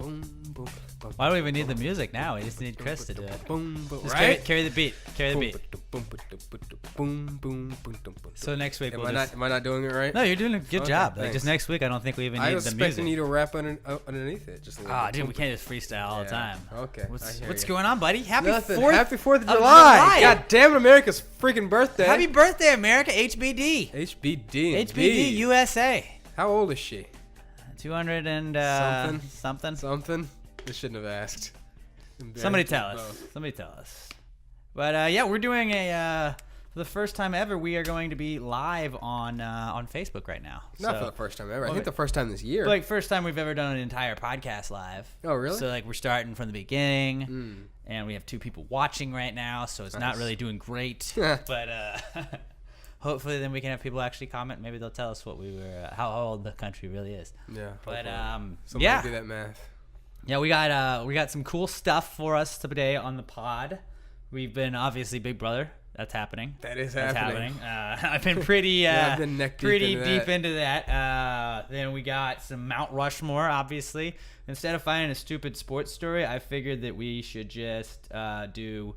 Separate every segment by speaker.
Speaker 1: boom, boom.
Speaker 2: Why do we even need the music now? We just need Chris to do it.
Speaker 1: Boom, boom.
Speaker 2: Just
Speaker 1: Right?
Speaker 2: carry the beat. Carry the beat.
Speaker 1: Boom, boom, boom, boom.
Speaker 2: So next week
Speaker 1: Am
Speaker 2: we'll
Speaker 1: I not doing it right?
Speaker 2: No, you're doing a good
Speaker 1: Okay,
Speaker 2: job. Like
Speaker 1: thanks.
Speaker 2: just next week, I don't think we even
Speaker 1: I
Speaker 2: need
Speaker 1: was
Speaker 2: the
Speaker 1: expecting
Speaker 2: music.
Speaker 1: you to rap underneath it. Just a little bit.
Speaker 2: Dude, we can't just freestyle all the time.
Speaker 1: Okay.
Speaker 2: What's going on, buddy? Happy
Speaker 1: Nothing.
Speaker 2: 4th.
Speaker 1: Happy 4th of
Speaker 2: of
Speaker 1: July.
Speaker 2: July.
Speaker 1: God damn it, America's freaking birthday.
Speaker 2: Happy birthday, America. HBD.
Speaker 1: HBD.
Speaker 2: HBD USA.
Speaker 1: How old is she?
Speaker 2: 200 and something.
Speaker 1: Something? I shouldn't have asked.
Speaker 2: Somebody tell us. Somebody tell us. But yeah, we're doing for the first time ever. We are going to be live on Facebook right now.
Speaker 1: Not for the first time ever. I think the first time this year.
Speaker 2: Like first time we've ever done an entire podcast live.
Speaker 1: Oh, really?
Speaker 2: So like we're starting from the beginning, and we have 2 people watching right now, so it's not really doing great. But hopefully then we can have people actually comment. Maybe they'll tell us what we were, how old the country really is.
Speaker 1: Yeah.
Speaker 2: But
Speaker 1: Somebody do that math.
Speaker 2: Yeah, we got some cool stuff for us today on the pod. We've been obviously Big Brother. That's happening.
Speaker 1: That's
Speaker 2: happening. I've been pretty
Speaker 1: I've been neck deep
Speaker 2: into that. Then we got some Mount Rushmore, obviously. Instead of finding a stupid sports story, I figured that we should just do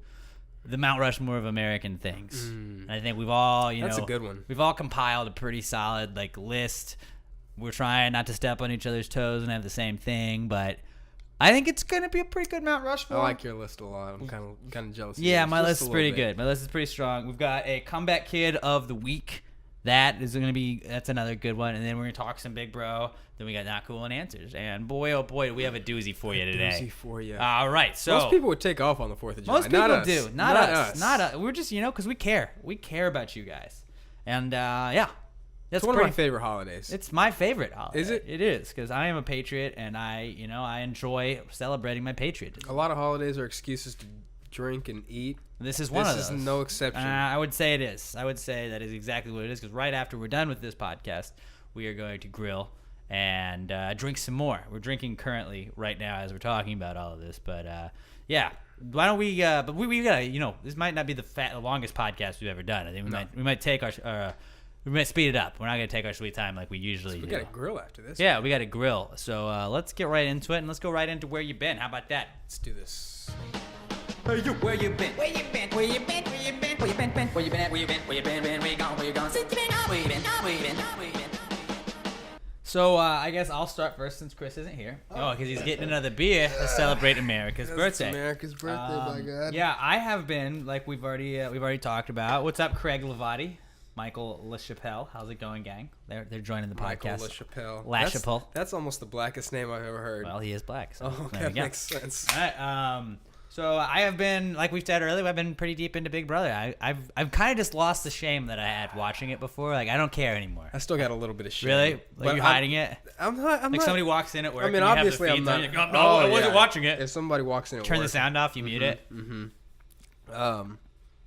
Speaker 2: the Mount Rushmore of American things. I think we've all,
Speaker 1: That's a good one.
Speaker 2: We've all compiled a pretty solid list. We're trying not to step on each other's toes and have the same thing, but I think it's gonna be a pretty good Mount Rushmore.
Speaker 1: I like your list a lot. I'm kind of jealous.
Speaker 2: Yeah, my list is pretty good. My list is pretty strong. We've got a comeback kid of the week. That's another good one. And then we're gonna talk some Big Bro. Then we got not cool and answers. And boy, oh boy, do we have a doozy for you today.
Speaker 1: Doozy for you.
Speaker 2: All right, so
Speaker 1: most people would take off on the 4th of July.
Speaker 2: most people
Speaker 1: not us.
Speaker 2: do. Not us. Not us. We're just because we care. We care about you guys. And yeah.
Speaker 1: It's one of my favorite holidays.
Speaker 2: It's my favorite holiday.
Speaker 1: Is it?
Speaker 2: It is, because I am a patriot, and I enjoy celebrating my patriotism.
Speaker 1: A lot of holidays are excuses to drink and eat.
Speaker 2: This is one of those.
Speaker 1: This is no exception.
Speaker 2: I would say it is. I would say that is exactly what it is, because right after we're done with this podcast, we are going to grill and drink some more. We're drinking currently right now as we're talking about all of this, but yeah. Why don't we? But we gotta. This might not be the longest podcast we've ever done. I think we might take our. We might speed it up. We're not going to take our sweet time like we usually do.
Speaker 1: We got to grill after this.
Speaker 2: Yeah, we got to grill. So let's get right into it, and let's go right into where you been. How about that?
Speaker 1: Let's do this.
Speaker 2: Hey, you, where you been?
Speaker 3: Where you been? Where you been? Where you been? Where you been? Where you been? Where you been? Where you been? Where you gone? Where you gone? Since you been out? Where you been? Where you been? Where you been?
Speaker 2: So I guess I'll start first since Chris isn't here. Oh, because he's getting another beer to celebrate America's birthday.
Speaker 1: America's birthday, by God.
Speaker 2: Yeah, I have been, like we've already talked about. What's up, Craig Lavati? Michael LaChapelle. How's it going, gang? They're joining the podcast.
Speaker 1: Michael LaChapelle.
Speaker 2: LaChapelle.
Speaker 1: That's almost the blackest name I've ever heard.
Speaker 2: Well, he is black. So
Speaker 1: Oh,
Speaker 2: there
Speaker 1: that
Speaker 2: we go.
Speaker 1: makes sense.
Speaker 2: All right. So I have been, like we said earlier, I've been pretty deep into Big Brother. I've kind of just lost the shame that I had watching it before. Like I don't care anymore.
Speaker 1: I still got a little bit of shame.
Speaker 2: Really? Like
Speaker 1: But
Speaker 2: you're hiding it?
Speaker 1: I'm not.
Speaker 2: Like somebody walks in at work.
Speaker 1: I mean,
Speaker 2: and you
Speaker 1: obviously
Speaker 2: have
Speaker 1: I'm
Speaker 2: the
Speaker 1: not.
Speaker 2: feeds on, you're like, no, I wasn't watching it.
Speaker 1: If somebody walks in at
Speaker 2: Turn
Speaker 1: work,
Speaker 2: the sound off. You mute it.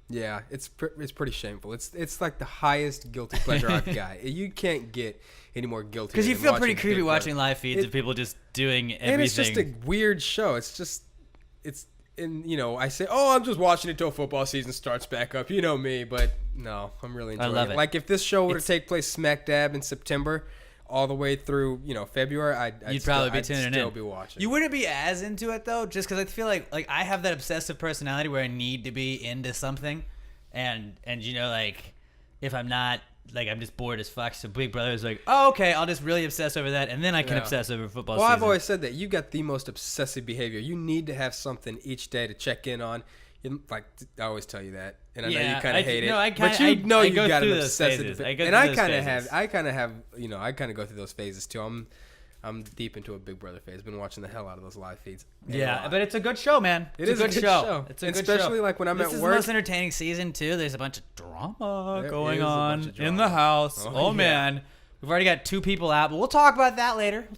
Speaker 1: Yeah, it's pretty shameful. It's like the highest guilty pleasure I've got. You can't get any more guilty.
Speaker 2: Because you
Speaker 1: than
Speaker 2: feel
Speaker 1: watching
Speaker 2: pretty
Speaker 1: Big
Speaker 2: creepy
Speaker 1: Brother.
Speaker 2: watching live feeds of people just doing everything.
Speaker 1: And it's just a weird show. I say, oh, I'm just watching it till football season starts back up. You know me, but no, I'm really enjoying
Speaker 2: love
Speaker 1: it.
Speaker 2: it.
Speaker 1: Like if this show were to take place smack dab in September, all the way through, February,
Speaker 2: You'd probably be tuning in.
Speaker 1: I'd still be watching.
Speaker 2: You wouldn't be as into it though, just because I feel like I have that obsessive personality where I need to be into something, and if I'm not, like I'm just bored as fuck. So Big Brother is like, oh okay, I'll just really obsess over that, and then I can obsess over football.
Speaker 1: Well,
Speaker 2: season.
Speaker 1: I've always said that you got the most obsessive behavior. You need to have something each day to check in on. Like I always tell you that, and I know you kind of hate it. But you know you got an obsessive. And I kind of have. I kind of go through those phases too. I'm deep into a Big Brother phase. Been watching the hell out of those live feeds.
Speaker 2: Yeah, but it's a good show, man.
Speaker 1: It's a good show.
Speaker 2: It's a good
Speaker 1: especially
Speaker 2: show.
Speaker 1: like when I'm
Speaker 2: this
Speaker 1: at
Speaker 2: is
Speaker 1: work.
Speaker 2: the most entertaining season too. There's a bunch of drama
Speaker 1: There
Speaker 2: going
Speaker 1: is a
Speaker 2: on
Speaker 1: bunch of
Speaker 2: in
Speaker 1: drama.
Speaker 2: the house.
Speaker 1: Oh, yeah.
Speaker 2: Man, we've already got 2 people out, but we'll talk about that later.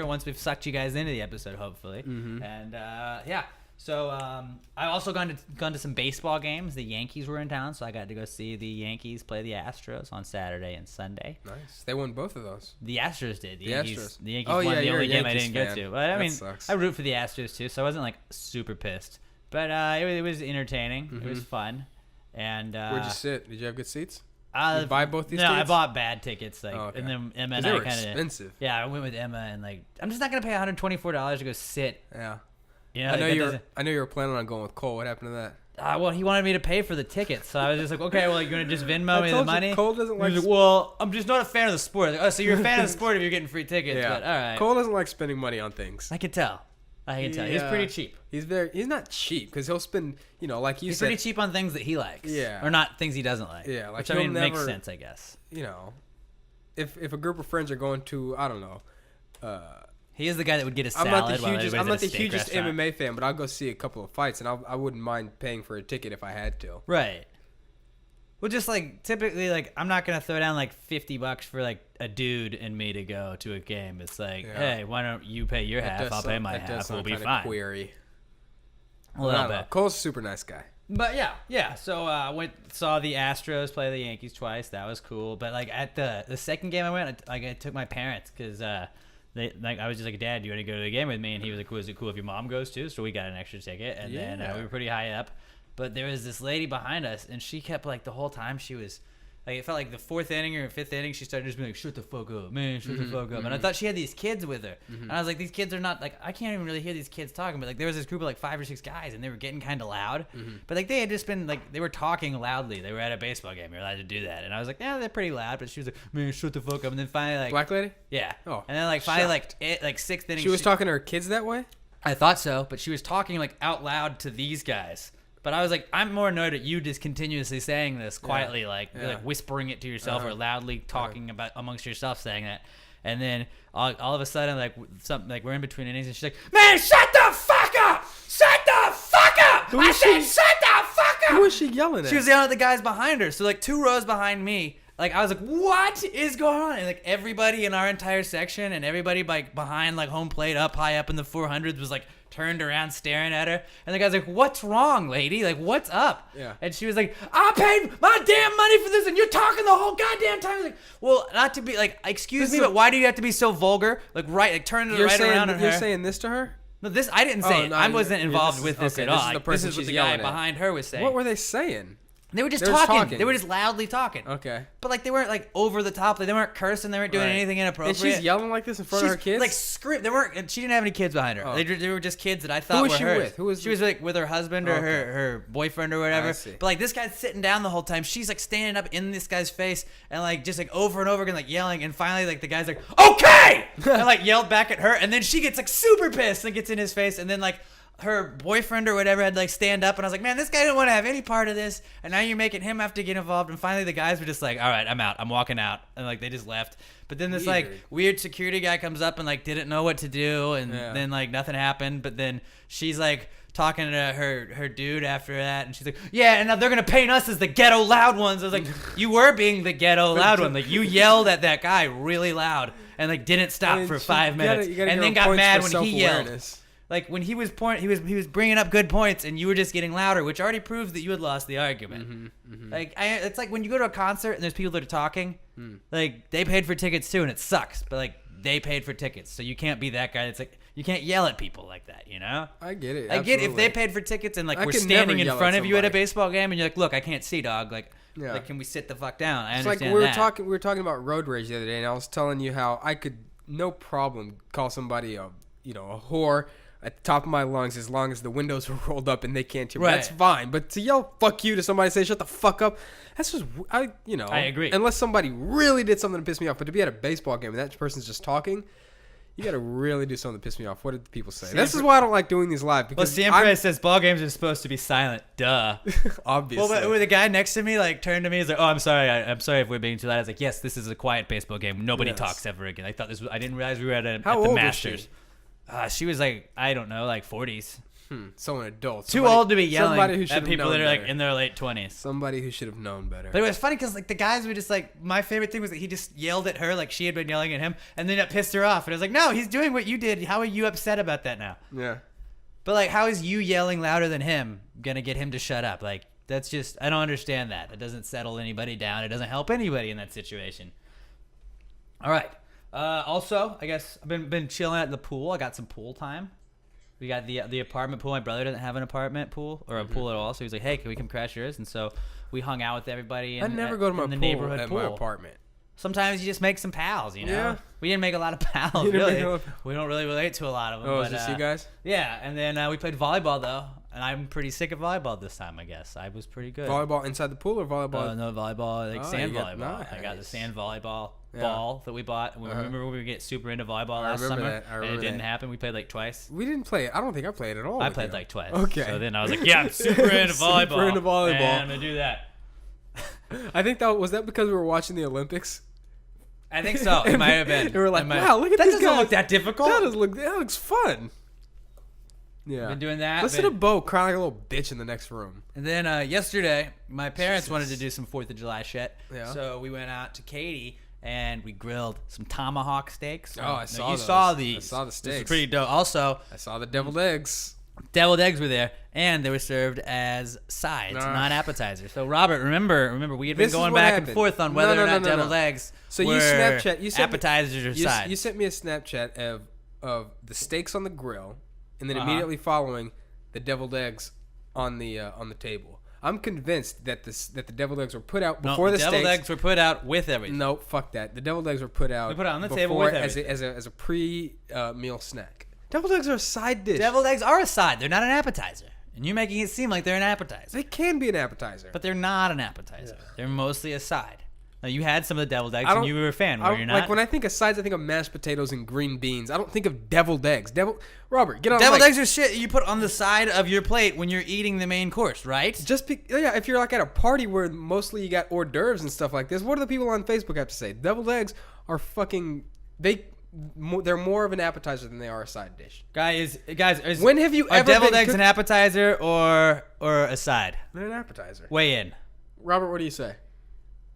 Speaker 2: Once we've sucked you guys into the episode, hopefully. And yeah. So I've also gone to some baseball games. The Yankees were in town, so I got to go see the Yankees play the Astros on Saturday and Sunday.
Speaker 1: Nice. They won both of those.
Speaker 2: The Astros did. The
Speaker 1: Astros.
Speaker 2: Yankees
Speaker 1: Oh,
Speaker 2: won
Speaker 1: yeah,
Speaker 2: the
Speaker 1: you're
Speaker 2: only
Speaker 1: a
Speaker 2: game I
Speaker 1: Yankees
Speaker 2: didn't
Speaker 1: fan.
Speaker 2: go to. But I
Speaker 1: That
Speaker 2: mean,
Speaker 1: sucks.
Speaker 2: I root for the Astros too, so I wasn't like super pissed. But it was entertaining. It was fun. And
Speaker 1: Where'd you sit? Did you have good seats? You buy both these tickets?
Speaker 2: No, I bought bad tickets. Like,
Speaker 1: okay.
Speaker 2: And then Emma and
Speaker 1: they
Speaker 2: I
Speaker 1: were
Speaker 2: kind of
Speaker 1: expensive.
Speaker 2: Yeah, I went with Emma, and like, I'm just not gonna pay $124 to go sit.
Speaker 1: Yeah.
Speaker 2: You know,
Speaker 1: I know you were planning on going with Cole. What happened to that?
Speaker 2: Well, he wanted me to pay for the tickets, so I was just like, okay, well, you're gonna just Venmo me the money.
Speaker 1: Cole doesn't like.
Speaker 2: He's like, well, I'm just not a fan of the sport. Like, oh, so you're a fan of the sport if you're getting free tickets?
Speaker 1: Yeah.
Speaker 2: But, all right.
Speaker 1: Cole doesn't like spending money on things.
Speaker 2: I can tell. He's pretty cheap.
Speaker 1: He's not cheap because he'll spend, like you said.
Speaker 2: He's pretty cheap on things that he likes.
Speaker 1: Yeah.
Speaker 2: Or not things he doesn't like.
Speaker 1: Yeah.
Speaker 2: Which, I mean, makes sense, I guess.
Speaker 1: If a group of friends are going to, I don't know.
Speaker 2: He is the guy that would get a salad.
Speaker 1: I'm not the hugest MMA fan, but I'll go see a couple of fights, and I wouldn't mind paying for a ticket if I had to.
Speaker 2: Right. Well, just like typically, like I'm not gonna throw down like $50 for like a dude and me to go to a game. It's like, hey, why don't you pay your half? I'll pay my half. We'll be fine.
Speaker 1: Query.
Speaker 2: A little bit.
Speaker 1: Cole's a super nice guy.
Speaker 2: But yeah. So I saw the Astros play the Yankees twice. That was cool. But like at the second game I went, I took my parents because I was just like, Dad, do you want to go to the game with me? And he was like, was it cool if your mom goes too? So we got an extra ticket, and then we were pretty high up. But there was this lady behind us, and she kept like the whole time she was like, it felt like the fourth inning or fifth inning, she started just being like, shut the fuck up, man, shut the fuck up. And I thought she had these kids with her, and I was like, these kids are not like, I can't even really hear these kids talking. But like there was this group of like 5 or 6 guys, and they were getting kind of loud. But like they had just been like, they were talking loudly. They were at a baseball game. You're allowed to do that. And I was like, yeah, they're pretty loud. But she was like, man, shut the fuck up. And then finally like,
Speaker 1: black lady?
Speaker 2: Yeah.
Speaker 1: Oh.
Speaker 2: And then like finally like sixth inning,
Speaker 1: she was talking to her kids that way?
Speaker 2: I thought so, but she was talking like out loud to these guys. But I was like, I'm more annoyed at you just continuously saying this quietly, like whispering it to yourself or loudly talking about amongst yourself, saying that. And then all of a sudden, like something like we're in between innings, and she's like, "Man, shut the fuck up! Shut the fuck up! I said, shut the fuck up!"
Speaker 1: Who was she yelling at?
Speaker 2: She was yelling at the guys behind her. So like 2 rows behind me. Like I was like, what is going on? And like everybody in our entire section and everybody like behind like home plate up high up in the 400s was like turned around staring at her. And the guy's like, what's wrong, lady? Like, what's up?
Speaker 1: Yeah.
Speaker 2: And she was like, I paid my damn money for this and you're talking the whole goddamn time. I was like, well, not to be like, excuse me, but why do you have to be so vulgar? Like turning it right around on her.
Speaker 1: You're saying this to her?
Speaker 2: No, this I didn't say. No, I wasn't involved with this at all. This is what the guy behind her was saying.
Speaker 1: What were they saying?
Speaker 2: They were just talking. They were just loudly talking.
Speaker 1: Okay. But
Speaker 2: like they weren't like over the top. Like, they weren't cursing. They weren't doing anything inappropriate.
Speaker 1: And she's yelling like this in front of her kids?
Speaker 2: Like scream. They weren't. And she didn't have any kids behind her. Oh. They were just kids that I thought were hers. Who was she with? Who was? She was like with her husband or her boyfriend or whatever. I see. But like this guy's sitting down the whole time. She's like standing up in this guy's face and like just like over and over again like yelling. And finally like the guy's like, okay, and like yelled back at her. And then she gets like super pissed and gets in his face. And then like her boyfriend or whatever had like stand up, and I was like, man, this guy didn't want to have any part of this, and now you're making him have to get involved. And finally the guys were just like, all right, I'm out, I'm walking out, and like they just left. But then this like weird security guy comes up and like didn't know what to do, and then like nothing happened. But then she's like talking to her dude after that, and she's like, yeah, and now they're gonna paint us as the ghetto loud ones. I was like, you were being the ghetto loud one. Like you yelled at that guy really loud and like didn't stop for 5 minutes, and then got mad when he yelled. Like when he was he was bringing up good points, and you were just getting louder, which already proves that you had lost the argument. Like it's like when you go to a concert and there's people that are talking, like they paid for tickets too, and it sucks. But like they paid for tickets, so you can't be that guy that's like, you can't yell at people like that, you know?
Speaker 1: I get it.
Speaker 2: I get it if they paid for tickets and like we're standing in front of you at a baseball game, and you're like, look, I can't see, dog. Like, like can we sit the fuck down? I understand
Speaker 1: like we were talking about road rage the other day, and I was telling you how I could no problem call somebody a whore at the top of my lungs as long as the windows are rolled up and they can't hear me. That's fine. But to yell fuck you to somebody, say shut the fuck up, that's just I agree. Unless somebody really did something to piss me off. But to be at a baseball game and that person's just talking, you got to really do something to piss me off. What did the people say? This is why I don't like doing these live. Because
Speaker 2: Siempre says ball games are supposed to be silent. Duh.
Speaker 1: Obviously.
Speaker 2: Well, but the guy next to me like turned to me. He's like, "Oh, I'm sorry. I'm sorry if we're being too loud." I was like, "Yes, this is a quiet baseball game. Nobody talks ever again." I thought this was. I didn't realize we were at the Masters. She was like, I don't know, like 40s.
Speaker 1: So an adult.
Speaker 2: Too old to be yelling at people that are like in their late 20s.
Speaker 1: Somebody who should have known better.
Speaker 2: But it was funny because like the guys were just like, my favorite thing was that he just yelled at her like she had been yelling at him, and then it pissed her off. And I was like, no, he's doing what you did. How are you upset about that now?
Speaker 1: Yeah.
Speaker 2: But like, how is you yelling louder than him gonna get him to shut up? Like, that's just, I don't understand that. It doesn't settle anybody down. It doesn't help anybody in that situation. All right. Also, I guess I've been chilling at the pool. I got some pool time. We got the apartment pool. My brother doesn't have an apartment pool or a pool at all, so he's like, "Hey, can we come crash yours?" And so we hung out with everybody.
Speaker 1: I never go to my neighborhood pool at my apartment.
Speaker 2: Sometimes you just make some pals, you know. Yeah. We didn't make a lot of pals, really. We don't really relate to a lot of them.
Speaker 1: Oh, but, just you guys?
Speaker 2: Yeah, and then we played volleyball though, and I'm pretty sick of volleyball this time. I guess I was pretty good.
Speaker 1: Volleyball inside the pool or volleyball?
Speaker 2: No, volleyball, like sand volleyball. Nice. I got the sand volleyball ball that we bought. Remember when we get super into volleyball last summer, and it didn't happen. We played like twice.
Speaker 1: We didn't play it. I don't think I played at all.
Speaker 2: I played like twice.
Speaker 1: Okay.
Speaker 2: So then I was like, yeah, I'm super into volleyball.
Speaker 1: Super into volleyball.
Speaker 2: And I'm gonna do that.
Speaker 1: I think that was because we were watching the Olympics.
Speaker 2: I think so. It might have been.
Speaker 1: And we're like, wow, look at this guy.
Speaker 2: That doesn't look that difficult.
Speaker 1: That looks fun. Yeah.
Speaker 2: Been doing that.
Speaker 1: Listen to Bo cry like a little bitch in the next room.
Speaker 2: And then yesterday, my parents wanted to do some 4th of July shit. Yeah. So we went out to Katie and we grilled some tomahawk steaks.
Speaker 1: Oh, I saw those.
Speaker 2: You saw these.
Speaker 1: I saw the steaks.
Speaker 2: This is pretty dope. Also,
Speaker 1: I saw the deviled eggs.
Speaker 2: Deviled eggs were there, and they were served as sides, not appetizers. So, Robert, remember, we had been going back and forth on whether or not deviled eggs were appetizers or sides.
Speaker 1: You sent me a Snapchat of the steaks on the grill, and then immediately following the deviled eggs on the table. I'm convinced that the deviled eggs were put out before the steaks.
Speaker 2: Deviled eggs were put out with everything.
Speaker 1: No, fuck that. The deviled eggs were put out.
Speaker 2: We put it on the table with everything
Speaker 1: as a pre-meal snack. Deviled eggs are a side dish.
Speaker 2: Deviled eggs are a side. They're not an appetizer. And you're making it seem like they're an appetizer.
Speaker 1: They can be an appetizer.
Speaker 2: But they're not an appetizer. Yeah. They're mostly a side. Now, you had some of the deviled eggs and you were a fan, were you not?
Speaker 1: Like, when I think of sides, I think of mashed potatoes and green beans. I don't think of deviled eggs. Robert, get on.
Speaker 2: Deviled eggs are shit you put on the side of your plate when you're eating the main course, right?
Speaker 1: If you're like at a party where mostly you got hors d'oeuvres and stuff like this, what do the people on Facebook have to say? Deviled eggs are fucking... They're more of an appetizer than they are a side dish.
Speaker 2: Guys,
Speaker 1: when have you ever
Speaker 2: deviled eggs an appetizer or a side?
Speaker 1: They're an appetizer.
Speaker 2: Weigh in.
Speaker 1: Robert, what do you say?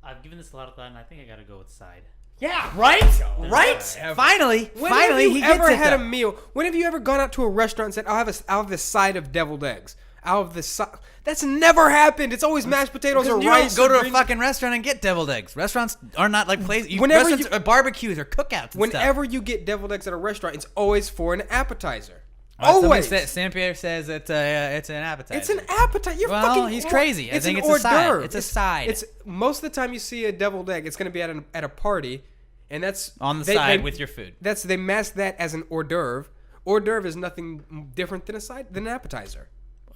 Speaker 4: I've given this a lot of thought, and I think I gotta go with side.
Speaker 2: Yeah, right? Right? Finally,
Speaker 1: when have you ever had a meal? When have you ever gone out to a restaurant and said, I'll have a side of deviled eggs? That's never happened. It's always mashed potatoes or rice.
Speaker 2: You don't go to a fucking restaurant and get deviled eggs. Restaurants are not like places. Restaurants are barbecues or cookouts and
Speaker 1: whenever
Speaker 2: stuff.
Speaker 1: you get deviled eggs at a restaurant, it's always for an appetizer. Always.
Speaker 2: Saint-Pierre says it's an appetizer.
Speaker 1: It's an appetizer.
Speaker 2: He's crazy. I think it's a side. It's a side.
Speaker 1: It's most of the time you see a deviled egg, it's going to be at a party, and that's
Speaker 2: on the side with your food.
Speaker 1: They mask that as an hors d'oeuvre. Hors d'oeuvre is nothing different than an appetizer.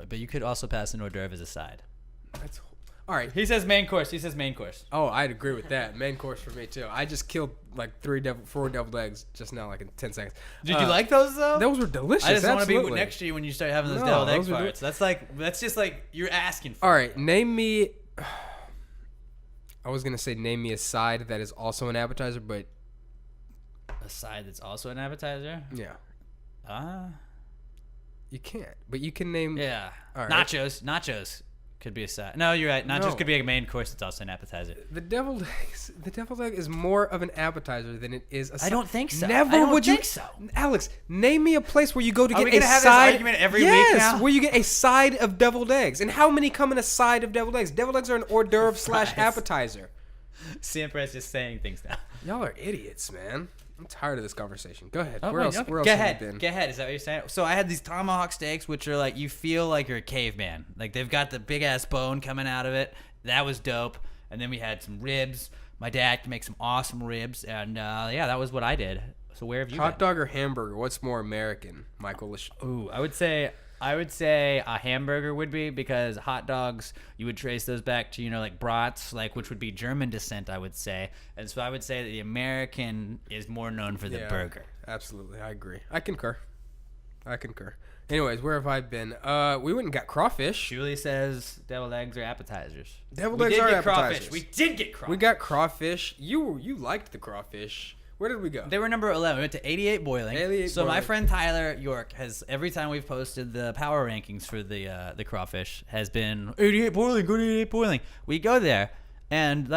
Speaker 2: But you could also pass an hors d'oeuvre as a side.
Speaker 1: That's all right.
Speaker 2: He says main course.
Speaker 1: Oh, I'd agree with that. Main course for me too. I just killed like 4 deviled eggs just now, like in 10 seconds.
Speaker 2: Did you like those though?
Speaker 1: Those were delicious.
Speaker 2: I just want to be next to you when you start having those deviled egg parts. That's just like you're asking for.
Speaker 1: All right, name me. I was gonna say name me a side that is also an appetizer, but
Speaker 2: a side that's also an appetizer.
Speaker 1: Yeah. You can't, but you can name.
Speaker 2: Yeah. All right. Nachos could be a side. No, you're right. Nachos could be a main course. It's also an appetizer.
Speaker 1: The deviled egg is more of an appetizer than it is a side.
Speaker 2: I don't think so.
Speaker 1: Never would you think so. Alex, name me a place where you go to get a side. Are we gonna have
Speaker 2: this argument every week now?
Speaker 1: Yes, where you get a side of deviled eggs. And how many come in a side of deviled eggs? Deviled eggs are an hors d'oeuvre / appetizer.
Speaker 2: Siempre's just saying things now.
Speaker 1: Y'all are idiots, man. I'm tired of this conversation. Go ahead.
Speaker 2: Where else have you been? Go ahead. Is that what you're saying? So I had these tomahawk steaks, which are like, you feel like you're a caveman. Like they've got the big ass bone coming out of it. That was dope. And then we had some ribs. My dad can make some awesome ribs. And that was what I did. So where have you
Speaker 1: Hot dog or hamburger? What's more American, Michael?
Speaker 2: Ooh, I would say a hamburger would be, because hot dogs, you would trace those back to, like brats, which would be German descent, I would say. And so I would say that the American is more known for the burger.
Speaker 1: Absolutely. I agree. I concur. Anyways, where have I been? We went and got crawfish.
Speaker 2: Julie says deviled eggs are appetizers.
Speaker 1: Deviled eggs are appetizers.
Speaker 2: We did get crawfish.
Speaker 1: We got crawfish. You liked the crawfish. Where did we go?
Speaker 2: They were number 11. We went to 88 Boiling. So my friend Tyler York has, every time we've posted the power rankings for the crawfish, has been 88 Boiling, go to 88 Boiling. We go there, and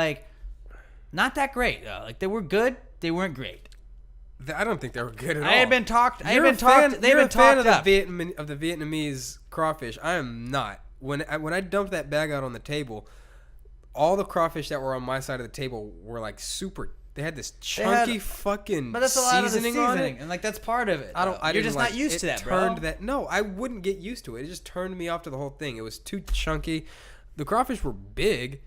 Speaker 2: not that great. They were good. They weren't great.
Speaker 1: I don't think they were good at all.
Speaker 2: They had been talked up.
Speaker 1: You're a fan of the Vietnamese crawfish. I am not. When I dumped that bag out on the table, all the crawfish that were on my side of the table were super They had this chunky fucking
Speaker 2: but that's a lot
Speaker 1: seasoning,
Speaker 2: of the
Speaker 1: on it.
Speaker 2: And like that's part of it. You're just not used to that,
Speaker 1: bro.
Speaker 2: That
Speaker 1: no, I wouldn't get used to it. It just turned me off to the whole thing. It was too chunky. The crawfish were big.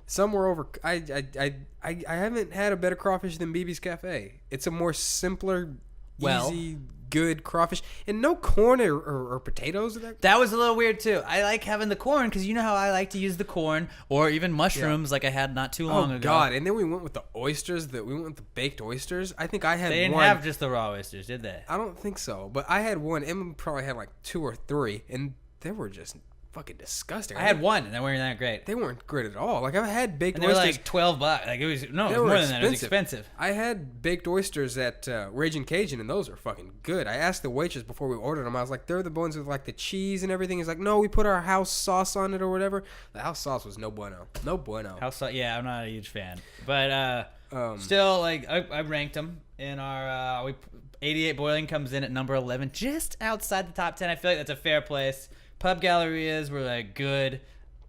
Speaker 1: Some were over. I haven't had a better crawfish than BB's Cafe. It's a more simpler, easy, good crawfish, and no corn or potatoes.
Speaker 2: That was a little weird too. I like having the corn because you know how I like to use the corn or even mushrooms, like I had not too long ago.
Speaker 1: Oh God! And then we went with the oysters. We went with the baked oysters. I think I had.
Speaker 2: They didn't have just the raw oysters, did they?
Speaker 1: I don't think so. But I had one. Emma probably had like 2 or 3, and they were just fucking disgusting.
Speaker 2: I had one, and they weren't that great.
Speaker 1: They weren't great at all. Like I've had baked
Speaker 2: oysters.
Speaker 1: They
Speaker 2: were like $12. Like it was more than that. It was expensive.
Speaker 1: I had baked oysters at Raging Cajun, and those are fucking good. I asked the waitress before we ordered them. I was like, "They're the ones with like the cheese and everything." He's like, "No, we put our house sauce on it or whatever." The house sauce was no bueno. No bueno.
Speaker 2: House sauce. Yeah, I'm not a huge fan, but still, like I ranked them in our. 88 Boiling comes in at number 11, just outside the top 10. I feel like that's a fair place. Pub Gallerias were like good,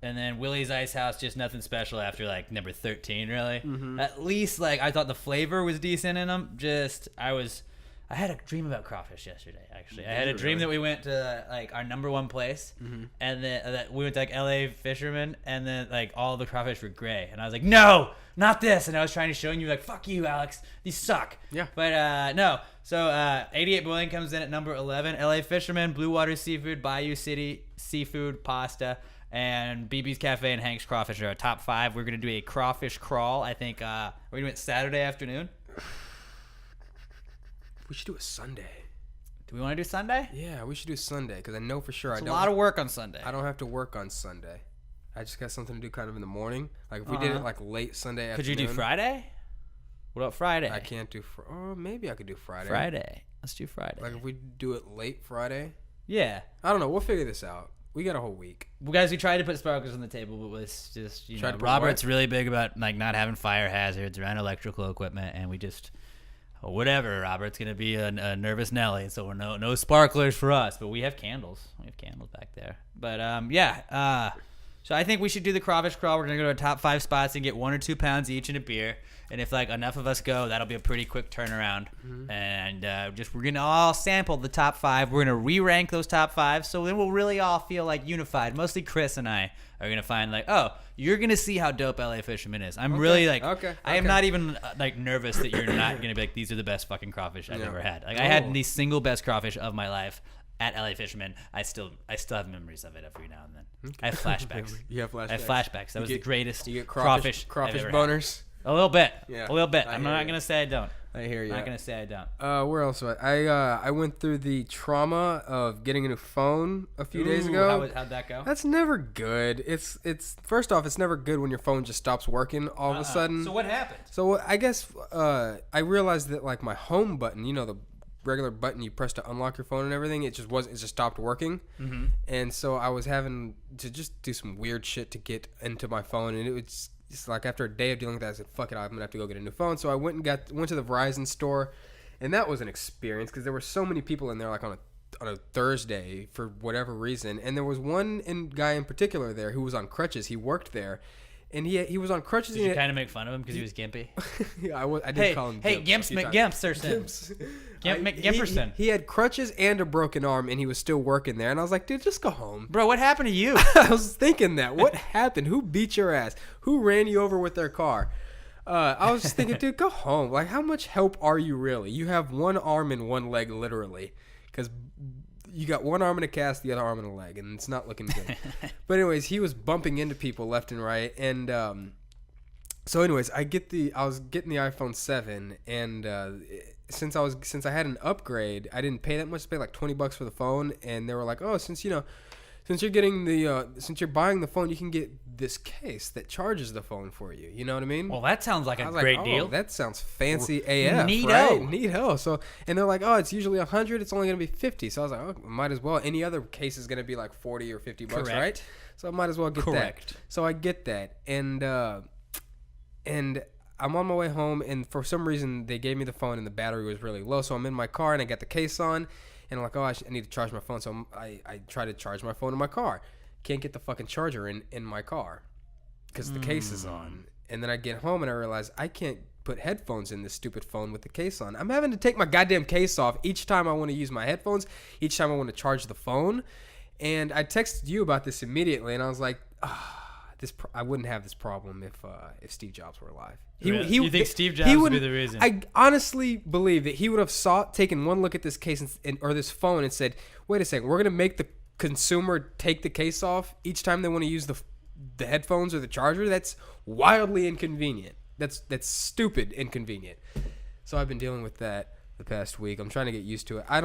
Speaker 2: and then Willie's Ice House, just nothing special after like number 13, really. Mm-hmm. At least like I thought the flavor was decent in them. I had a dream about crawfish yesterday. Actually, I had a dream that we went to like our number 1 place, and then that we went to like LA Fisherman, and then like all the crawfish were gray, and I was like, no, not this. And I was trying to show you like, fuck you, Alex, these suck.
Speaker 1: Yeah.
Speaker 2: But no. So 88 Boiling comes in at number 11. LA Fisherman, Blue Water Seafood, Bayou City Seafood, Pasta, and BB's Cafe and Hank's Crawfish are our top 5. We're gonna do a crawfish crawl. I think we're gonna do it Saturday afternoon.
Speaker 1: We should do a Sunday.
Speaker 2: Do we want to do Sunday?
Speaker 1: Yeah, we should do Sunday because I know for sure
Speaker 2: it's a lot of work on Sunday.
Speaker 1: I don't have to work on Sunday. I just got something to do kind of in the morning. Like if we did it like late Sunday afternoon.
Speaker 2: Could you do Friday? What about Friday?
Speaker 1: I can't do maybe I could do Friday.
Speaker 2: Friday. Let's do Friday.
Speaker 1: Like if we do it late Friday?
Speaker 2: Yeah.
Speaker 1: I don't know. We'll figure this out. We got a whole week.
Speaker 2: Well, guys, we tried to put sparklers on the table, but was just, you know, Robert's really big about like not having fire hazards around electrical equipment, and we just whatever, Robert's gonna be a nervous Nelly, so we're no sparklers for us, but we have candles. We have candles back there. But so I think we should do the crawfish crawl. We're gonna go to our top 5 spots and get 1 or 2 pounds each in a beer. And if like enough of us go, that'll be a pretty quick turnaround. Mm-hmm. And we're gonna all sample the top 5. We're gonna re-rank those top 5, so then we'll really all feel like unified. Mostly Chris and I are gonna find like, oh, you're gonna see how dope LA Fisherman is. I'm really like, I am not even like nervous that you're not gonna be like, these are the best fucking crawfish I've ever had. Like I had the single best crawfish of my life at LA Fisherman. I still have memories of it every now and then. Okay. I have flashbacks.
Speaker 1: You have flashbacks.
Speaker 2: I have flashbacks. That was the greatest.
Speaker 1: You get
Speaker 2: crawfish
Speaker 1: boners.
Speaker 2: Had. A little bit.
Speaker 1: Yeah.
Speaker 2: A little bit. I'm not going to say I don't.
Speaker 1: I hear you.
Speaker 2: I'm not going to say I don't.
Speaker 1: Where else? I went through the trauma of getting a new phone a few days ago.
Speaker 2: How'd that go?
Speaker 1: That's never good. It's first off, it's never good when your phone just stops working all of a sudden.
Speaker 2: So what happened?
Speaker 1: So I guess I realized that like my home button, you know, the regular button you press to unlock your phone and everything, it just stopped working. Mm-hmm. And so I was having to just do some weird shit to get into my phone, and it's like after a day of dealing with that, I said, fuck it, I'm gonna have to go get a new phone. So I went to the Verizon store, and that was an experience because there were so many people in there like on a Thursday for whatever reason, and there was one guy in particular there who was on crutches. He worked there. And he was on crutches.
Speaker 2: Did you kind of make fun of him because he was gimpy?
Speaker 1: Yeah, I did call him Gimps.
Speaker 2: Hey, Gimps McGimpsterson. Gimperson.
Speaker 1: He had crutches and a broken arm, and he was still working there. And I was like, dude, just go home.
Speaker 2: Bro, what happened to you?
Speaker 1: I was thinking that. What happened? Who beat your ass? Who ran you over with their car? I was just thinking, dude, go home. Like, how much help are you really? You have one arm and one leg, literally. Because you got one arm in a cast, the other arm in a leg, and it's not looking good. But anyways, he was bumping into people left and right, and so anyways, I was getting the iPhone 7, and since I had an upgrade, I didn't pay that much. I paid like $20 for the phone, and they were like, oh, since you're buying the phone, you can get this case that charges the phone for you. You know what I mean?
Speaker 2: Well, that sounds like a great deal.
Speaker 1: That sounds fancy AF.
Speaker 2: Neato.
Speaker 1: Right? Neato. So, and they're like, oh, it's usually $100. It's only going to be $50. So I was like, oh, might as well. Any other case is going to be like $40 or $50, right? So I might as well get that. So I get that. And I'm on my way home, and for some reason, they gave me the phone, and the battery was really low. So I'm in my car, and I got the case on, and I'm like, oh, I need to charge my phone. So I try to charge my phone in my car. Can't get the fucking charger in my car because the case is on. And then I get home and I realize I can't put headphones in this stupid phone with the case on. I'm having to take my goddamn case off each time I want to use my headphones, each time I want to charge the phone. And I texted you about this immediately, and I was like, I wouldn't have this problem if Steve Jobs were alive.
Speaker 2: You think Steve Jobs would be the reason?
Speaker 1: I honestly believe that he would have taken one look at this case or this phone and said, wait a second, we're going to make the consumer take the case off each time they want to use the headphones or the charger. That's wildly inconvenient. That's stupid inconvenient. So I've been dealing with that the past week. I'm trying to get used to it. I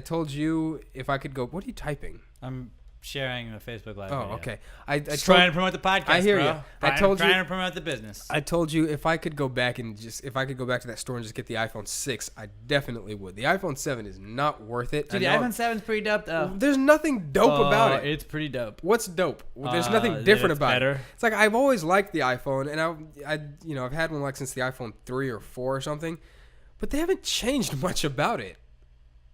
Speaker 1: told you if I could go. What are you typing?
Speaker 2: I'm sharing a Facebook Live.
Speaker 1: Oh,
Speaker 2: video.
Speaker 1: okay.
Speaker 2: Just trying to promote the podcast.
Speaker 1: I hear
Speaker 2: bro.
Speaker 1: you. Trying
Speaker 2: to promote the business.
Speaker 1: I told you if I could go back to that store and just get the iPhone 6, I definitely would. The iPhone 7 is not worth it.
Speaker 2: Dude, the iPhone 7 is pretty dope though.
Speaker 1: There's nothing dope about it.
Speaker 2: It's pretty dope.
Speaker 1: What's dope? There's nothing different about
Speaker 2: better.
Speaker 1: it. It's like I've always liked the iPhone, and I've had one like since the iPhone 3 or 4 or something, but they haven't changed much about it.